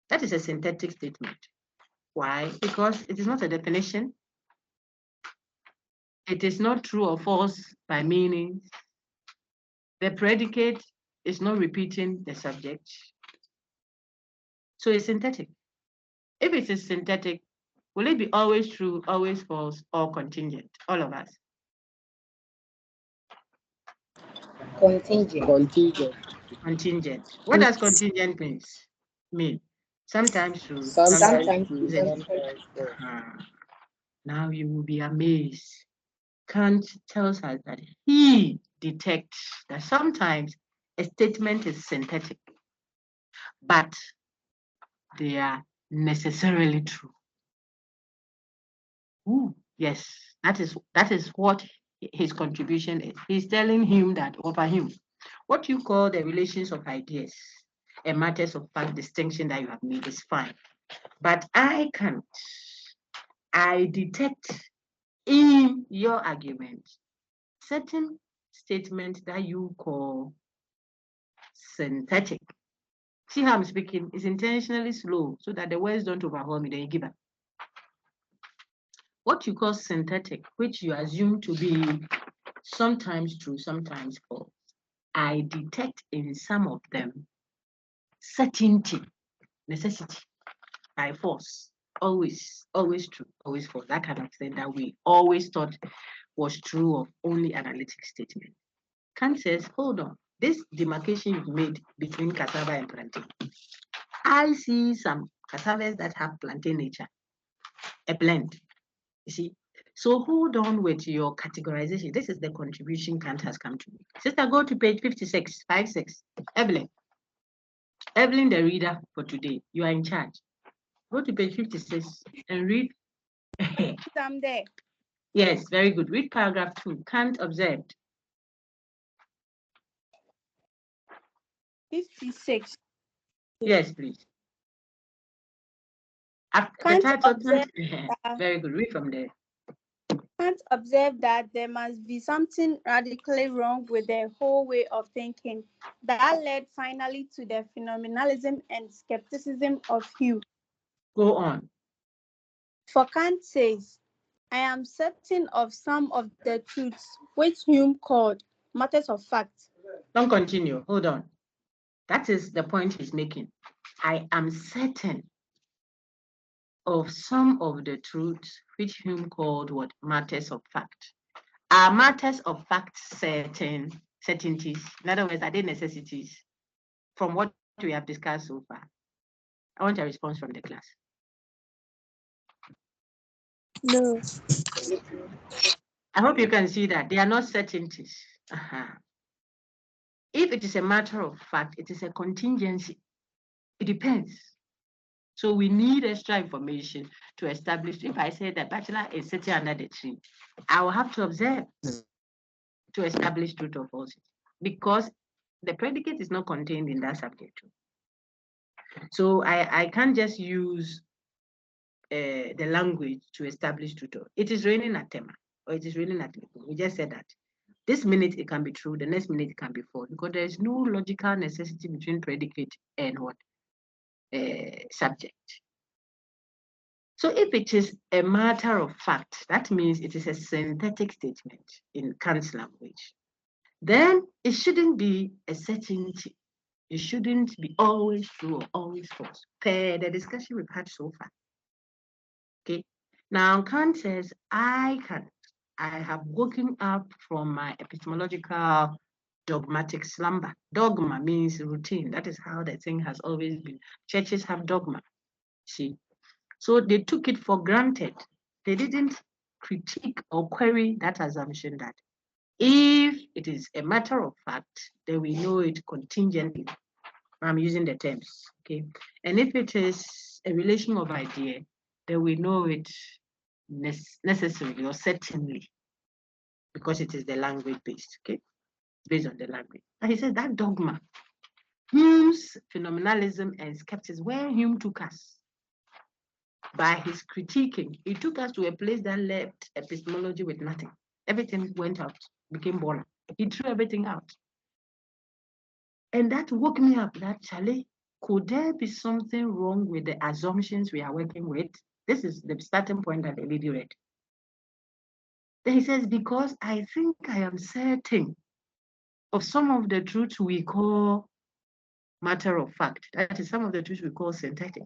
That is a synthetic statement. Why? Because it is not a definition. It is not true or false by meanings. The predicate is not repeating the subject. So it's synthetic. If it is synthetic, will it be always true, always false, or contingent? All of us. Contingent. Contingent. What does contingent mean? Sometimes true, Sometimes true. sometimes Now you will be amazed. Kant tells us that he detects that sometimes a statement is synthetic, but they are necessarily true. Ooh, yes, that is what his contribution is. He's telling him that over him, what you call the relations of ideas and matters of fact distinction that you have made is fine. But I detect in your argument certain statements that you call synthetic. See how I'm speaking? It's intentionally slow so that the words don't overwhelm me, then you give up. What you call synthetic, which you assume to be sometimes true, sometimes false, I detect in some of them certainty, necessity, by force, always true, always false, that kind of thing that we always thought was true of only analytic statement. Kant says, hold on, this demarcation you've made between cassava and plantain, I see some cassavas that have plantain nature, a blend, you see. So hold on with your categorization. This is the contribution Kant has come to me. Sister, go to page 56, 56. Evelyn, the reader for today, you are in charge. Go to page 56 and read. I'm there. Yes, very good. Read paragraph 2. Kant observed. 56. Yes, please. Kant observed very good. Read from there. Kant observed that there must be something radically wrong with the whole way of thinking that led finally to the phenomenalism and skepticism of Hume. Go on. For Kant says, I am certain of some of the truths which Hume called matters of fact. Don't continue. Hold on. That is the point he's making. I am certain of some of the truths which Hume called what? Matters of fact. Are matters of fact certainties? In other words, are they necessities from what we have discussed so far? I want a response from the class. No. I hope you can see that they are not certainties. If it is a matter of fact, it is a contingency. It depends. So we need extra information to establish. If I say that bachelor is sitting under the tree, I will have to observe to establish truth or falsity, because the predicate is not contained in that subject. So I can't just use the language to establish truth. It is raining at Tema, or it is raining at Lipo. We just said that. This minute it can be true, the next minute it can be false, because there is no logical necessity between predicate and what? Subject. So if it is a matter of fact, that means it is a synthetic statement in Kant's language. Then it shouldn't be a certainty. It shouldn't be always true or always false, per the discussion we've had so far. Okay. Now Kant says, I have woken up from my epistemological dogmatic slumber. Dogma means routine. That is how the thing has always been. Churches have dogma. See, so they took it for granted. They didn't critique or query that assumption that if it is a matter of fact, then we know it contingently. I'm using the terms, okay? And if it is a relation of idea, then we know it necessarily or certainly, because it is the language based, okay? Based on the language. And he said that dogma, Hume's phenomenalism and skepticism, where Hume took us by his critiquing, he took us to a place that left epistemology with nothing. Everything went out, became boring. He threw everything out. And that woke me up, that Charlie, could there be something wrong with the assumptions we are working with? This is the starting point that the lady read. Then he says, because I think I am certain of some of the truths we call matter of fact. That is some of the truths we call synthetic,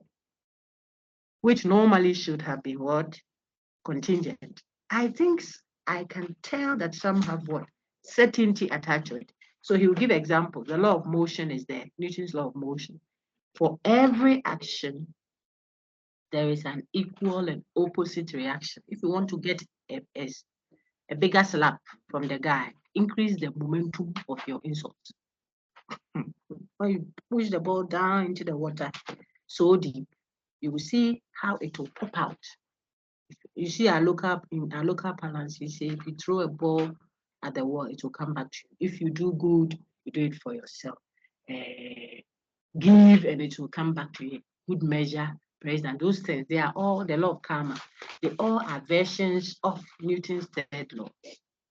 which normally should have been what? Contingent. I think I can tell that some have what? Certainty attached to it. So he will give examples. The law of motion is there, Newton's law of motion. For every action, there is an equal and opposite reaction. If you want to get a bigger slap from the guy, increase the momentum of your insult. When you push the ball down into the water so deep, you will see how it will pop out. You see in our local parlance, you say if you throw a ball at the wall, it will come back to you. If you do good, you do it for yourself. Give and it will come back to you. Good measure, praise, and those things, they are all the law of karma. They all are versions of Newton's third law,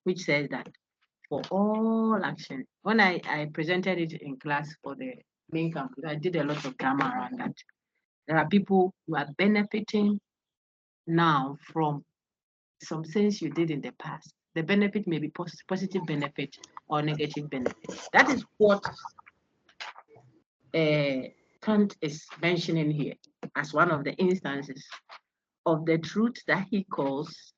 which says that for all action, when I presented it in class for the main campus, I did a lot of drama around that. There are people who are benefiting now from some things you did in the past. The benefit may be positive benefit or negative benefit. That is what Kant is mentioning here as one of the instances of the truth that he calls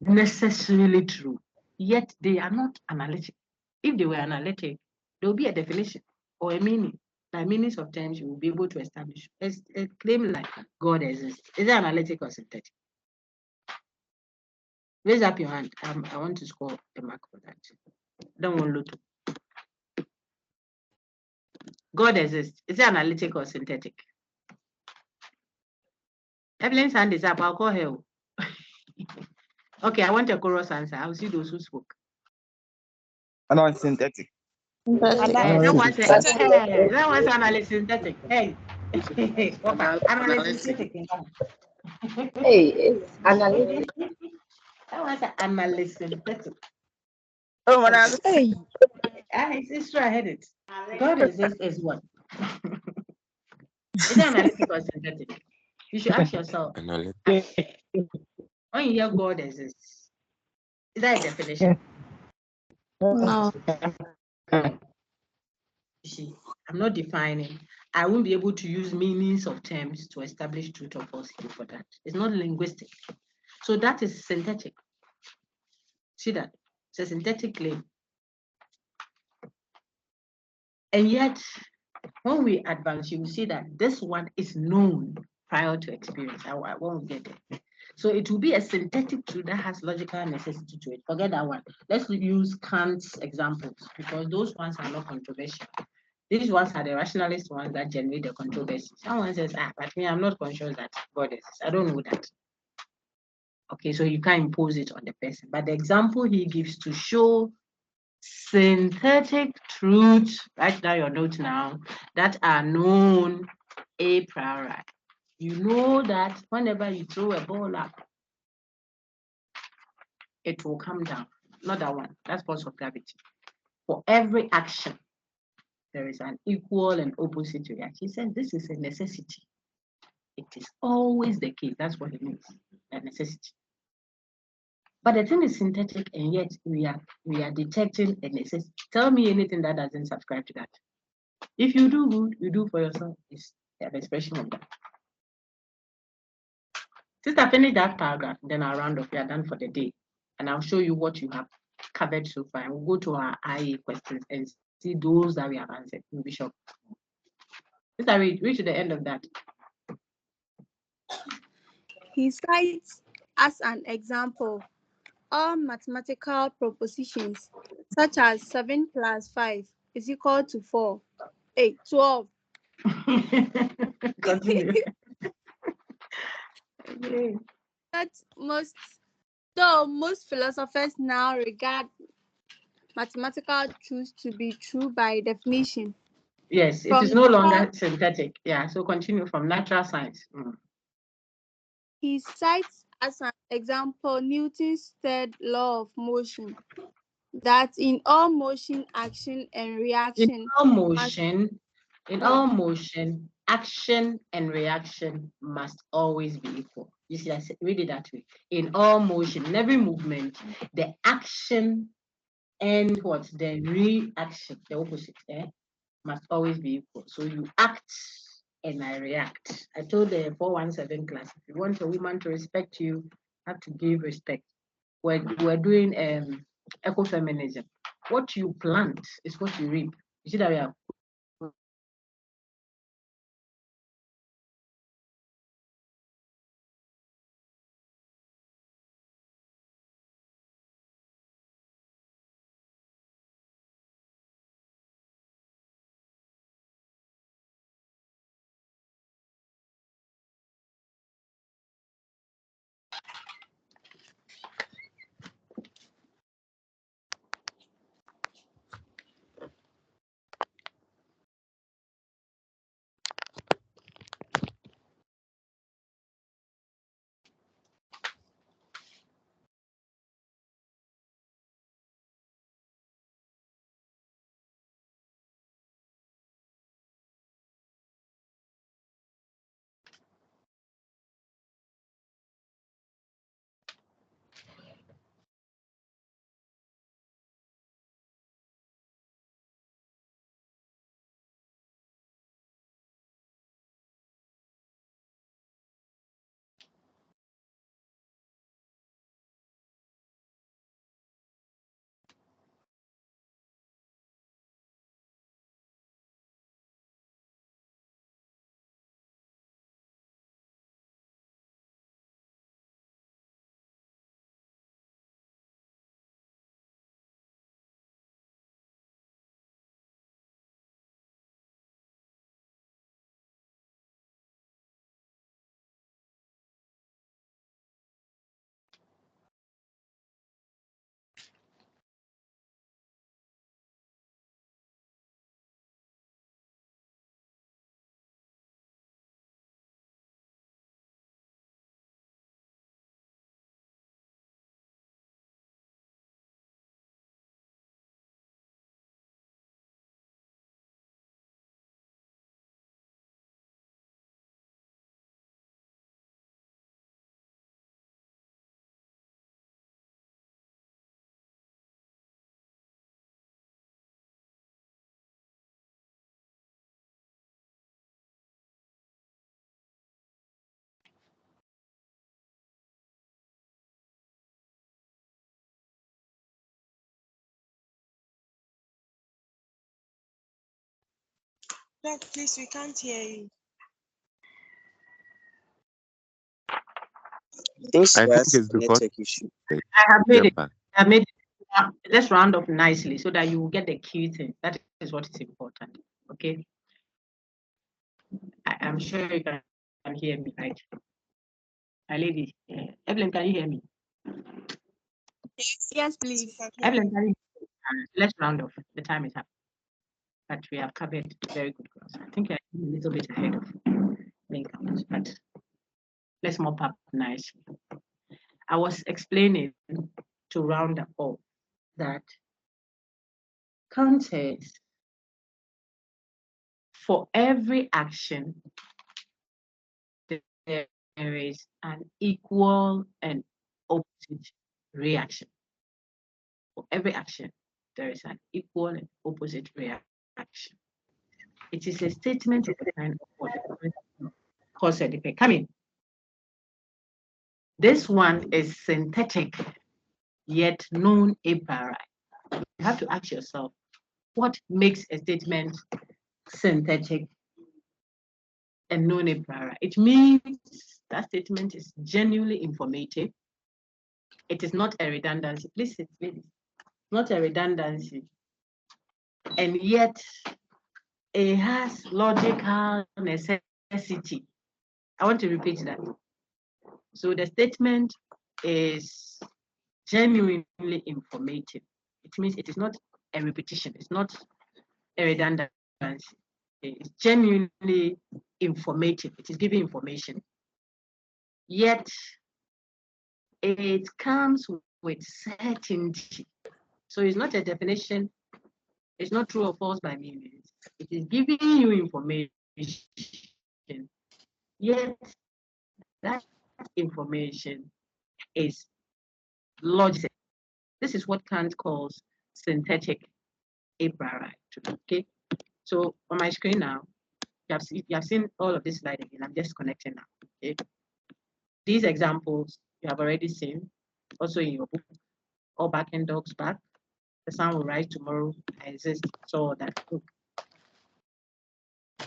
necessarily true, yet they are not analytic. If they were analytic, there will be a definition or a meaning. By meanings of terms, you will be able to establish a claim like God exists. Is it analytic or synthetic? Raise up your hand. I want to score a mark for that. Don't want to. God exists. Is it analytic or synthetic? Evelyn's hand is up. I'll call her. Okay, I want a chorus answer. I'll see those who spoke. No, it's synthetic. That was analysis synthetic. Hey, analysis synthetic. Hey, it's analytic. That was analysis synthetic. Oh, man, Hey, It's true. I had it. God exists is what? Is that analytic or synthetic? You should ask yourself. Analytic. When you hear God exists, is that a definition? no. You see, I'm not defining. I won't be able to use meanings of terms to establish truth or falsity for that. It's not linguistic. So that is synthetic. See that? It's a synthetic claim. And yet, when we advance, you will see that this one is known prior to experience. I won't get it. So it will be a synthetic truth that has logical necessity to it. Forget that one. Let's use Kant's examples because those ones are not controversial. These ones are the rationalist ones that generate the controversy. Someone says, but me, I'm not conscious that God exists. I don't know that. Okay, so you can't impose it on the person. But the example he gives to show synthetic truths, write down your notes now, that are known a priori. You know that whenever you throw a ball up, it will come down. Not that one. That's force of gravity. For every action, there is an equal and opposite reaction. He said this is a necessity. It is always the case. That's what it means, a necessity. But the thing is synthetic, and yet we are detecting a necessity. Tell me anything that doesn't subscribe to that. If you do good, you do for yourself. It's an expression of that. Sister, finish that paragraph, then I'll round off. We are done for the day. And I'll show you what you have covered so far. And we'll go to our IA questions and see those that we have answered. You'll be shocked. Sister, we reach to the end of that. He cites as an example all mathematical propositions such as 7 plus 5 is equal to 4. 12. Continue. Okay. That most philosophers now regard mathematical truths to be true by definition. Yes, it is no longer synthetic. Yeah, so continue from natural science. He cites as an example Newton's third law of motion, that in all motion, action and reaction. In all motion, action and reaction must always be equal. You see, I read it that way. In all motion, in every movement, the action and the reaction, the opposite, must always be equal. So you act and I react. I told the 417 class, if you want a woman to respect you, you have to give respect. We're doing ecofeminism. What you plant is what you reap. You see that we have Doc, please, we can't hear you. This I think was it's a because network issue. I have made it. Japan. I have made it. Let's round up nicely so that you will get the key thing. That is what is important. Okay. I'm sure you can hear me, right? My lady, Evelyn, can you hear me? Yes, please. Evelyn, can you hear me? Let's round off. The time is up. But we have covered very good ground. I think I'm a little bit ahead of main count, but let's mop up nicely. I was explaining to round up all that Kant says for every action there is an equal and opposite reaction. For every action, there is an equal and opposite reaction. It is a statement of the kind of cause and effect. Come in. This one is synthetic, yet known a priori. You have to ask yourself, what makes a statement synthetic and known a priori? It means that statement is genuinely informative. It is not a redundancy. Please, not a redundancy. And yet it has logical necessity. I want to repeat that. So the statement is genuinely informative. It means it is not a repetition. It's not a redundancy. It's genuinely informative. It is giving information. Yet it comes with certainty. So it's not a definition. It's not true or false by means. It is giving you information. Yet that information is logical. This is what Kant calls synthetic a priori. Okay. So on my screen now, you have seen all of this slide again. I'm just connecting now. Okay. These examples you have already seen, also in your book, all back and dogs back. The sun will rise tomorrow. I exist. So that book.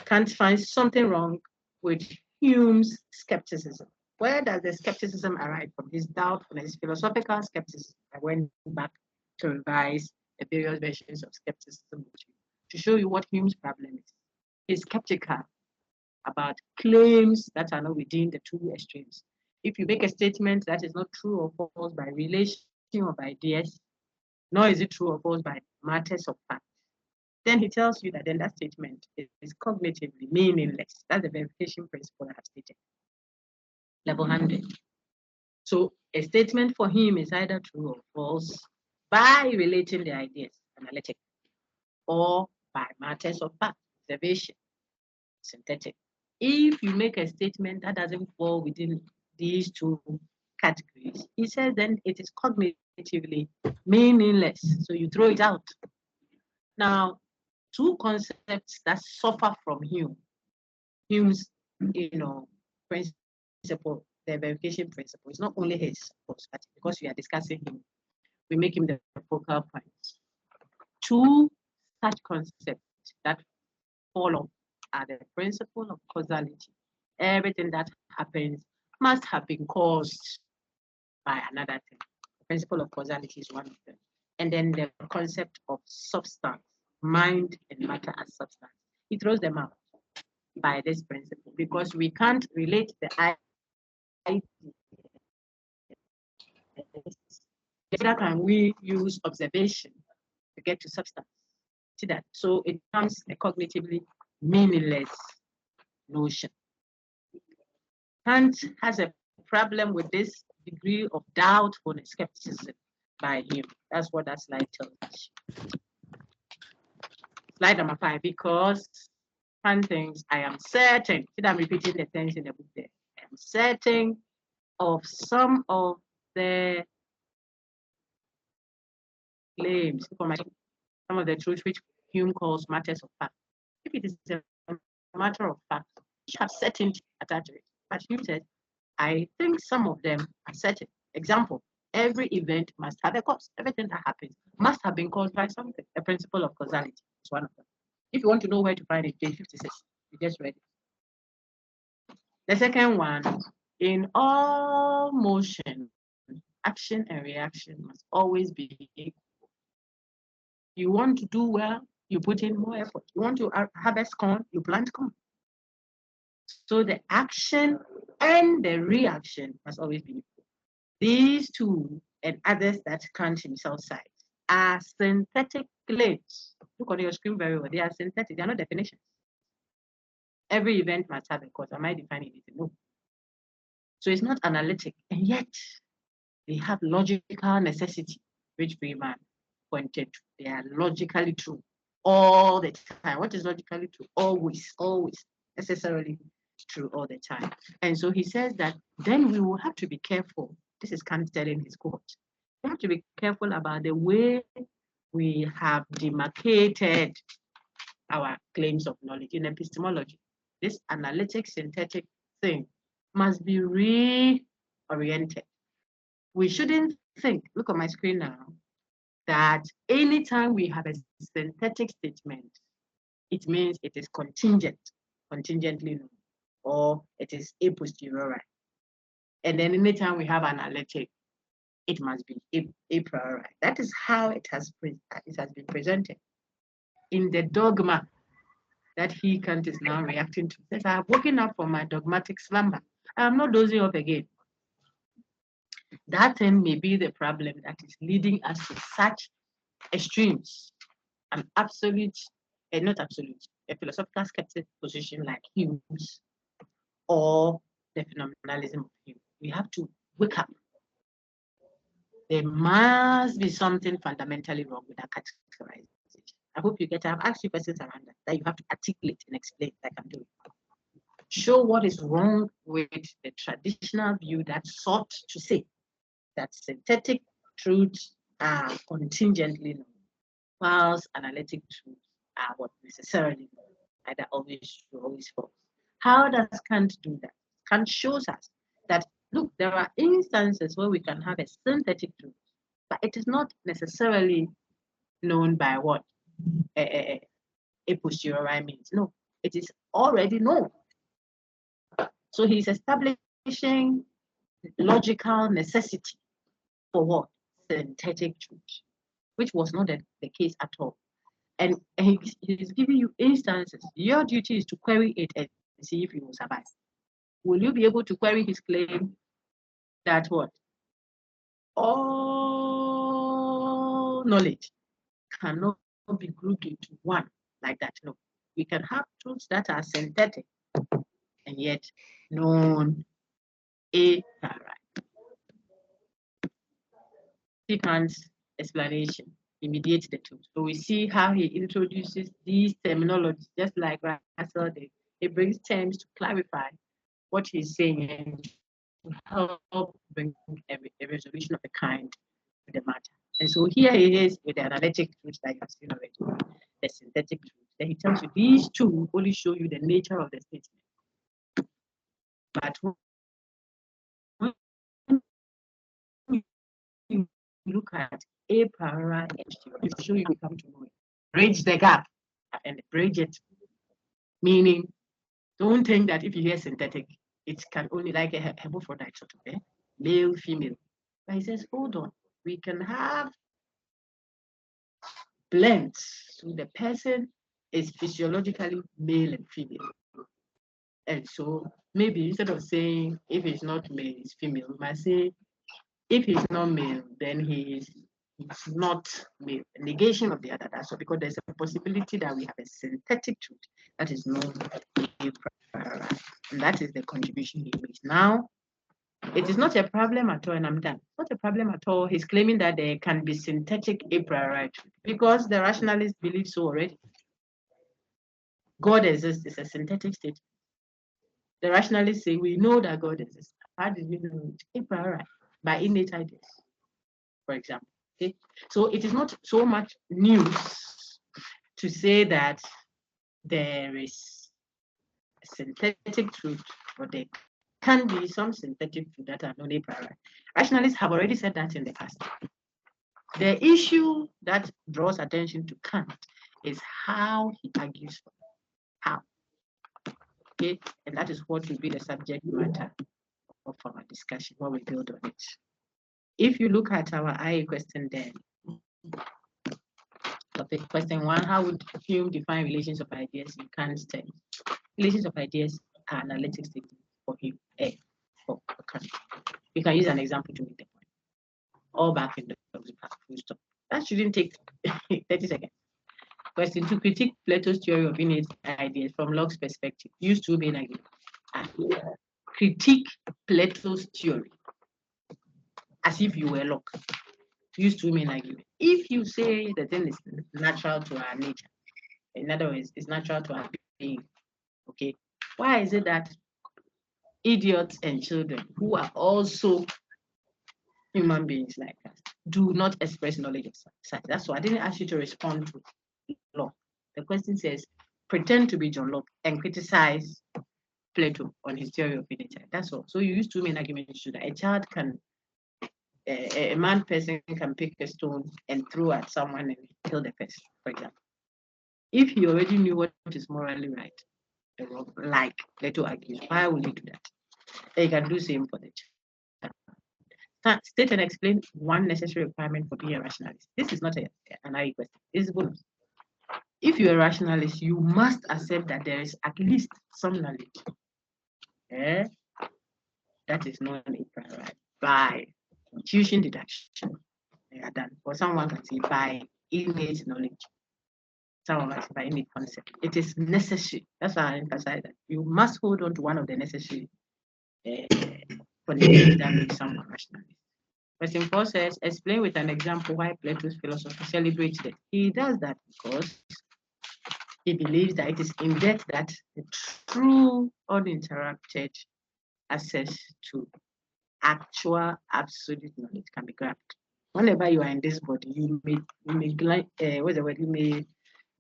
Kant finds something wrong with Hume's skepticism. Where does the skepticism arise from? His doubtfulness, philosophical skepticism. I went back to revise the various versions of skepticism to show you what Hume's problem is. He's skeptical about claims that are not within the two extremes. If you make a statement that is not true or false by relation of ideas, nor is it true or false by matters of fact, then he tells you that then that statement is cognitively meaningless. That's the verification principle I have stated. Level 100. So a statement for him is either true or false by relating the ideas, analytic, or by matters of fact, observation, synthetic. If you make a statement that doesn't fall within these two categories, he says then it is cognitively meaninless. So you throw it out. Now, two concepts that suffer from Hume's, principle, the verification principle. It's not only his, of course, but because we are discussing him, we make him the focal point. Two such concepts that follow are the principle of causality. Everything that happens must have been caused by another thing. The principle of causality is one of them. And then the concept of substance, mind and matter as substance. He throws them out by this principle because we can't relate the idea. Neither can we use observation to get to substance. See that? So it becomes a cognitively meaningless notion. Kant has a problem with this degree of doubtfulness, skepticism by him. That's what that slide tells us. Slide number 5, because Kant thinks, I am certain, see that I'm repeating the things in the book there. I am certain of some of the claims, some of the truths which Hume calls matters of fact. If it is a matter of fact, you have certainty attached to it. But Hume says, I think some of them are certain. Example, every event must have a cause. Everything that happens must have been caused by something. The principle of causality is one of them. If you want to know where to find it, page 56, you just read it. The second one In all motion, action and reaction must always be equal. You want to do well, you put in more effort. You want to harvest corn, you plant corn. So the action and the reaction must always be equal. These two and others that Kant himself cites are synthetic claims. Look on your screen very well. They are synthetic, they are not definitions. Every event must have a cause. Am I defining it? No. So it's not analytic, and yet they have logical necessity, which Freeman pointed to. They are logically true all the time. What is logically true? Always, always, necessarily true all the time. And so he says that then we will have to be careful. This is Kant telling his cohort. We have to be careful about the way we have demarcated our claims of knowledge in epistemology. This analytic synthetic thing must be reoriented. We shouldn't think, look on my screen now, that anytime we have a synthetic statement, it means it is contingent, contingently known, or it is a posteriori. And then anytime we have analytic, it must be a priori. That is how it has been presented in the dogma that he, Kant, is now reacting to. Says, I have woken up from my dogmatic slumber. I am not dozing off again. That then may be the problem that is leading us to such extremes, an absolute, not absolute, a philosophical skeptic position like Hume's or the phenomenalism of Hume. We have to wake up. There must be something fundamentally wrong with that categorization. I hope you get it. I've asked you questions around that you have to articulate and explain like I'm doing. Show what is wrong with the traditional view that sought to say that synthetic truths are contingently known, whilst analytic truths are what necessarily known, either always true, always false. How does Kant do that? Kant shows us that, look, there are instances where we can have a synthetic truth, but it is not necessarily known by what a posteriori means. No, it is already known. So he's establishing logical necessity for what? Synthetic truth, which was not the case at all. And he's giving you instances. Your duty is to query it and see if you will survive. Will you be able to query his claim that what? All knowledge cannot be grouped into one like that. No. We can have truths that are synthetic and yet known a priori. Kant's explanation immediates the truth. So we see how he introduces these terminologies, just like Russell did. He brings terms to clarify what he's saying and to help bring a resolution of the kind to the matter. And so here he is with the analytic truth that you have seen already, the synthetic truth. Then he tells you these two only show you the nature of the statement. But when you look at a priori, to show you become to know it. Bridge the gap and bridge it. Meaning, don't think that if you hear synthetic, it can only like a hermaphrodite sort of, male, female. But he says, hold on, we can have blends. So the person is physiologically male and female. And so maybe instead of saying if he's not male, he's female, we might say if he's not male, then he's not male. A negation of the other. That's all, because there's a possibility that we have a synthetic truth that is known a priori. And that is the contribution he makes. Now, it is not a problem at all, and I'm done. It's not a problem at all. He's claiming that there can be synthetic a priori truth because the rationalists believe so already. God exists is a synthetic state. The rationalists say we know that God exists. How did we know it? A priori, by innate ideas, for example. Okay? So it is not so much news to say that there is a synthetic truth, or there can be some synthetic truth that are known a priori. Rationalists have already said that in the past. The issue that draws attention to Kant is how he argues for it. How. Okay, and that is what will be the subject matter of our discussion, what we build on it. If you look at our IA question then, topic question 1, how would Hume define relations of ideas in Kant's terms? Relations of ideas are analytic statements for Hume, for Kant. You can use an example to make the point. All back in the full stop. That shouldn't take 30 seconds. Question 2, critique Plato's theory of innate ideas from Locke's perspective. Use two main arguments. Critique Plato's theory as if you were Locke. Use two main arguments. If you say the thing is natural to our nature, in other words, it's natural to our being, okay, why is it that idiots and children who are also human beings like us do not express knowledge of science? That's why I didn't ask you to respond to Locke. The question says, pretend to be John Locke and criticize Plato on his theory of innate. That's all. So you use two main arguments to that. A child can, a man person can pick a stone and throw at someone and kill the person, for example. If he already knew what is morally right or wrong, like Plato argues, why would he do that? He can do same for the child. State and explain one necessary requirement for being a rationalist. This is not an IA question. This is bonus. If you're a rationalist, you must accept that there is at least some knowledge that is known a priori by intuition, deduction. They are done. Or someone can say by innate knowledge. Someone can say by innate concept. It is necessary. That's why I emphasize that you must hold on to one of the necessary conditions that make someone rationalist. Question 4 says, explain with an example why Plato's philosophy celebrates death. He does that because he believes that it is in death that the true uninterrupted access to actual absolute knowledge can be grabbed. Whenever you are in this body, you may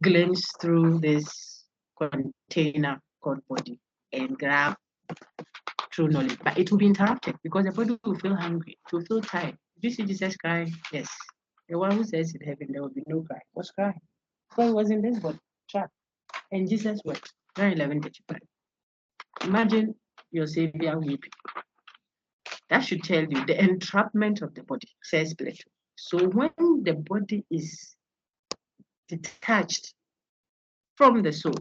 glimpse through this container called body and grab true knowledge, but it will be interrupted because the body will feel hungry, it will feel tired. Did you see Jesus crying? Yes. The one who says in heaven there will be no cry was crying. So he was in this body trapped, and Jesus wept. John 11:35. Imagine your Savior weeping. That should tell you the entrapment of the body, says Plato. So when the body is detached from the soul,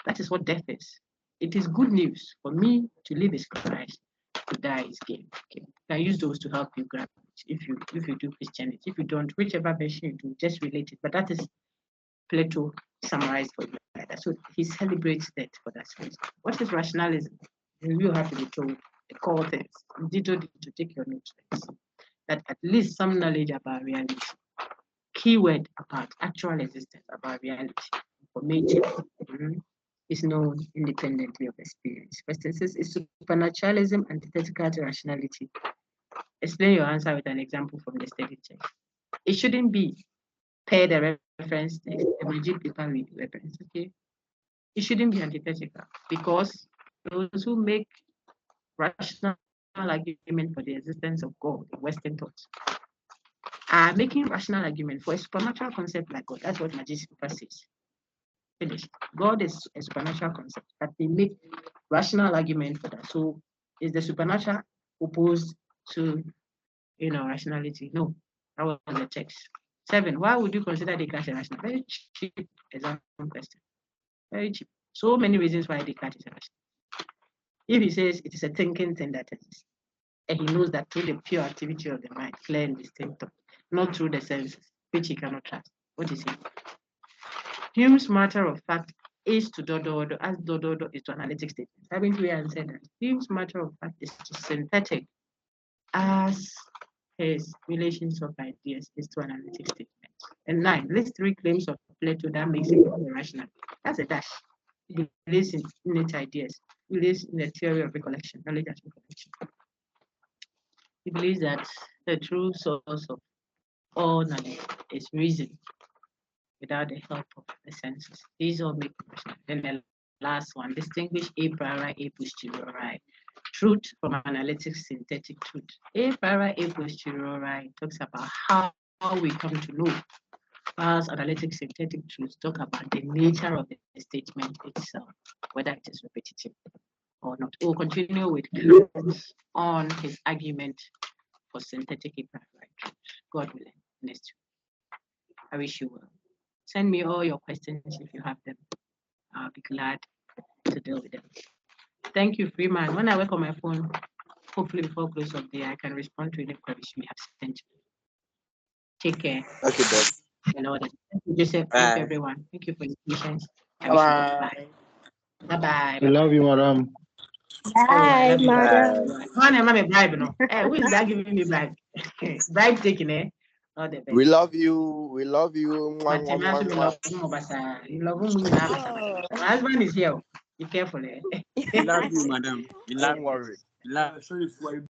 that is what death is. It is good news. For me, to live is Christ, to die is gain. Okay. I use those to help you grab it if you do Christianity. If you don't, whichever version you do, just relate it. But that is Plato summarized for you like that. So he celebrates that for that reason. What is rationalism? You have to be told the core things. Dito to take your notes. That at least some knowledge about reality. Keyword about actual existence, about reality, information is known independently of experience. First instance is supernaturalism antithetical to rationality. Explain your answer with an example from the study text. It shouldn't be per the reference text, the magic paper with reference, okay? It shouldn't be antithetical because those who make rational argument for the existence of God in Western thoughts are making rational argument for a supernatural concept like God. That's what magic paper says. Finished. God is a supernatural concept, but they make rational argument for that. So is the supernatural opposed to rationality? No, that was the text. 7. Why would you consider Descartes irrational? Very cheap example question. Very cheap. So many reasons why Descartes is irrational. If he says it is a thinking thing that exists, and he knows that through the pure activity of the mind, clear and distinct thought, not through the senses, which he cannot trust. What is it? Hume's matter of fact is to Dodo as Dodo is to analytic statements. Haven't we answered that? Hume's matter of fact is to synthetic as his relations of ideas is to analytic statements. And 9, list 3 claims of Plato that makes it irrational. That's a dash. He believes in innate ideas. He believes in the theory of recollection, knowledge as recollection. He believes that the true source of all knowledge is reason without the help of the senses. These all make rational. Then the last one, distinguish a priori, a posteriori. Truth from analytic synthetic truth. A priori, a posteriori talks about how we come to know, whilst analytic synthetic truths talk about the nature of the statement itself, whether it is repetitive or not. We'll continue with Kant on his argument for synthetic apriori. God willing, next week. I wish you well. Send me all your questions if you have them. I'll be glad to deal with them. Thank you, Freeman. When I work on my phone, hopefully before close of the day, I can respond to any queries you may have sent me. Take care. Okay, boss. And all that. Thank you, Joseph. Thank you, everyone. Thank you for your patience. I wish you well. Bye. Bye-bye. We love you, madam. Bye, madam. One am I a bribe, no? Hey, who is that giving me bribe? Bribe taking, eh? All the best. We love you. We love you. Mwah, My mwah, mwah, mwah. you love me. My husband is here. Be careful, eh? We love you, madam. We love Don't you. worry. We love you.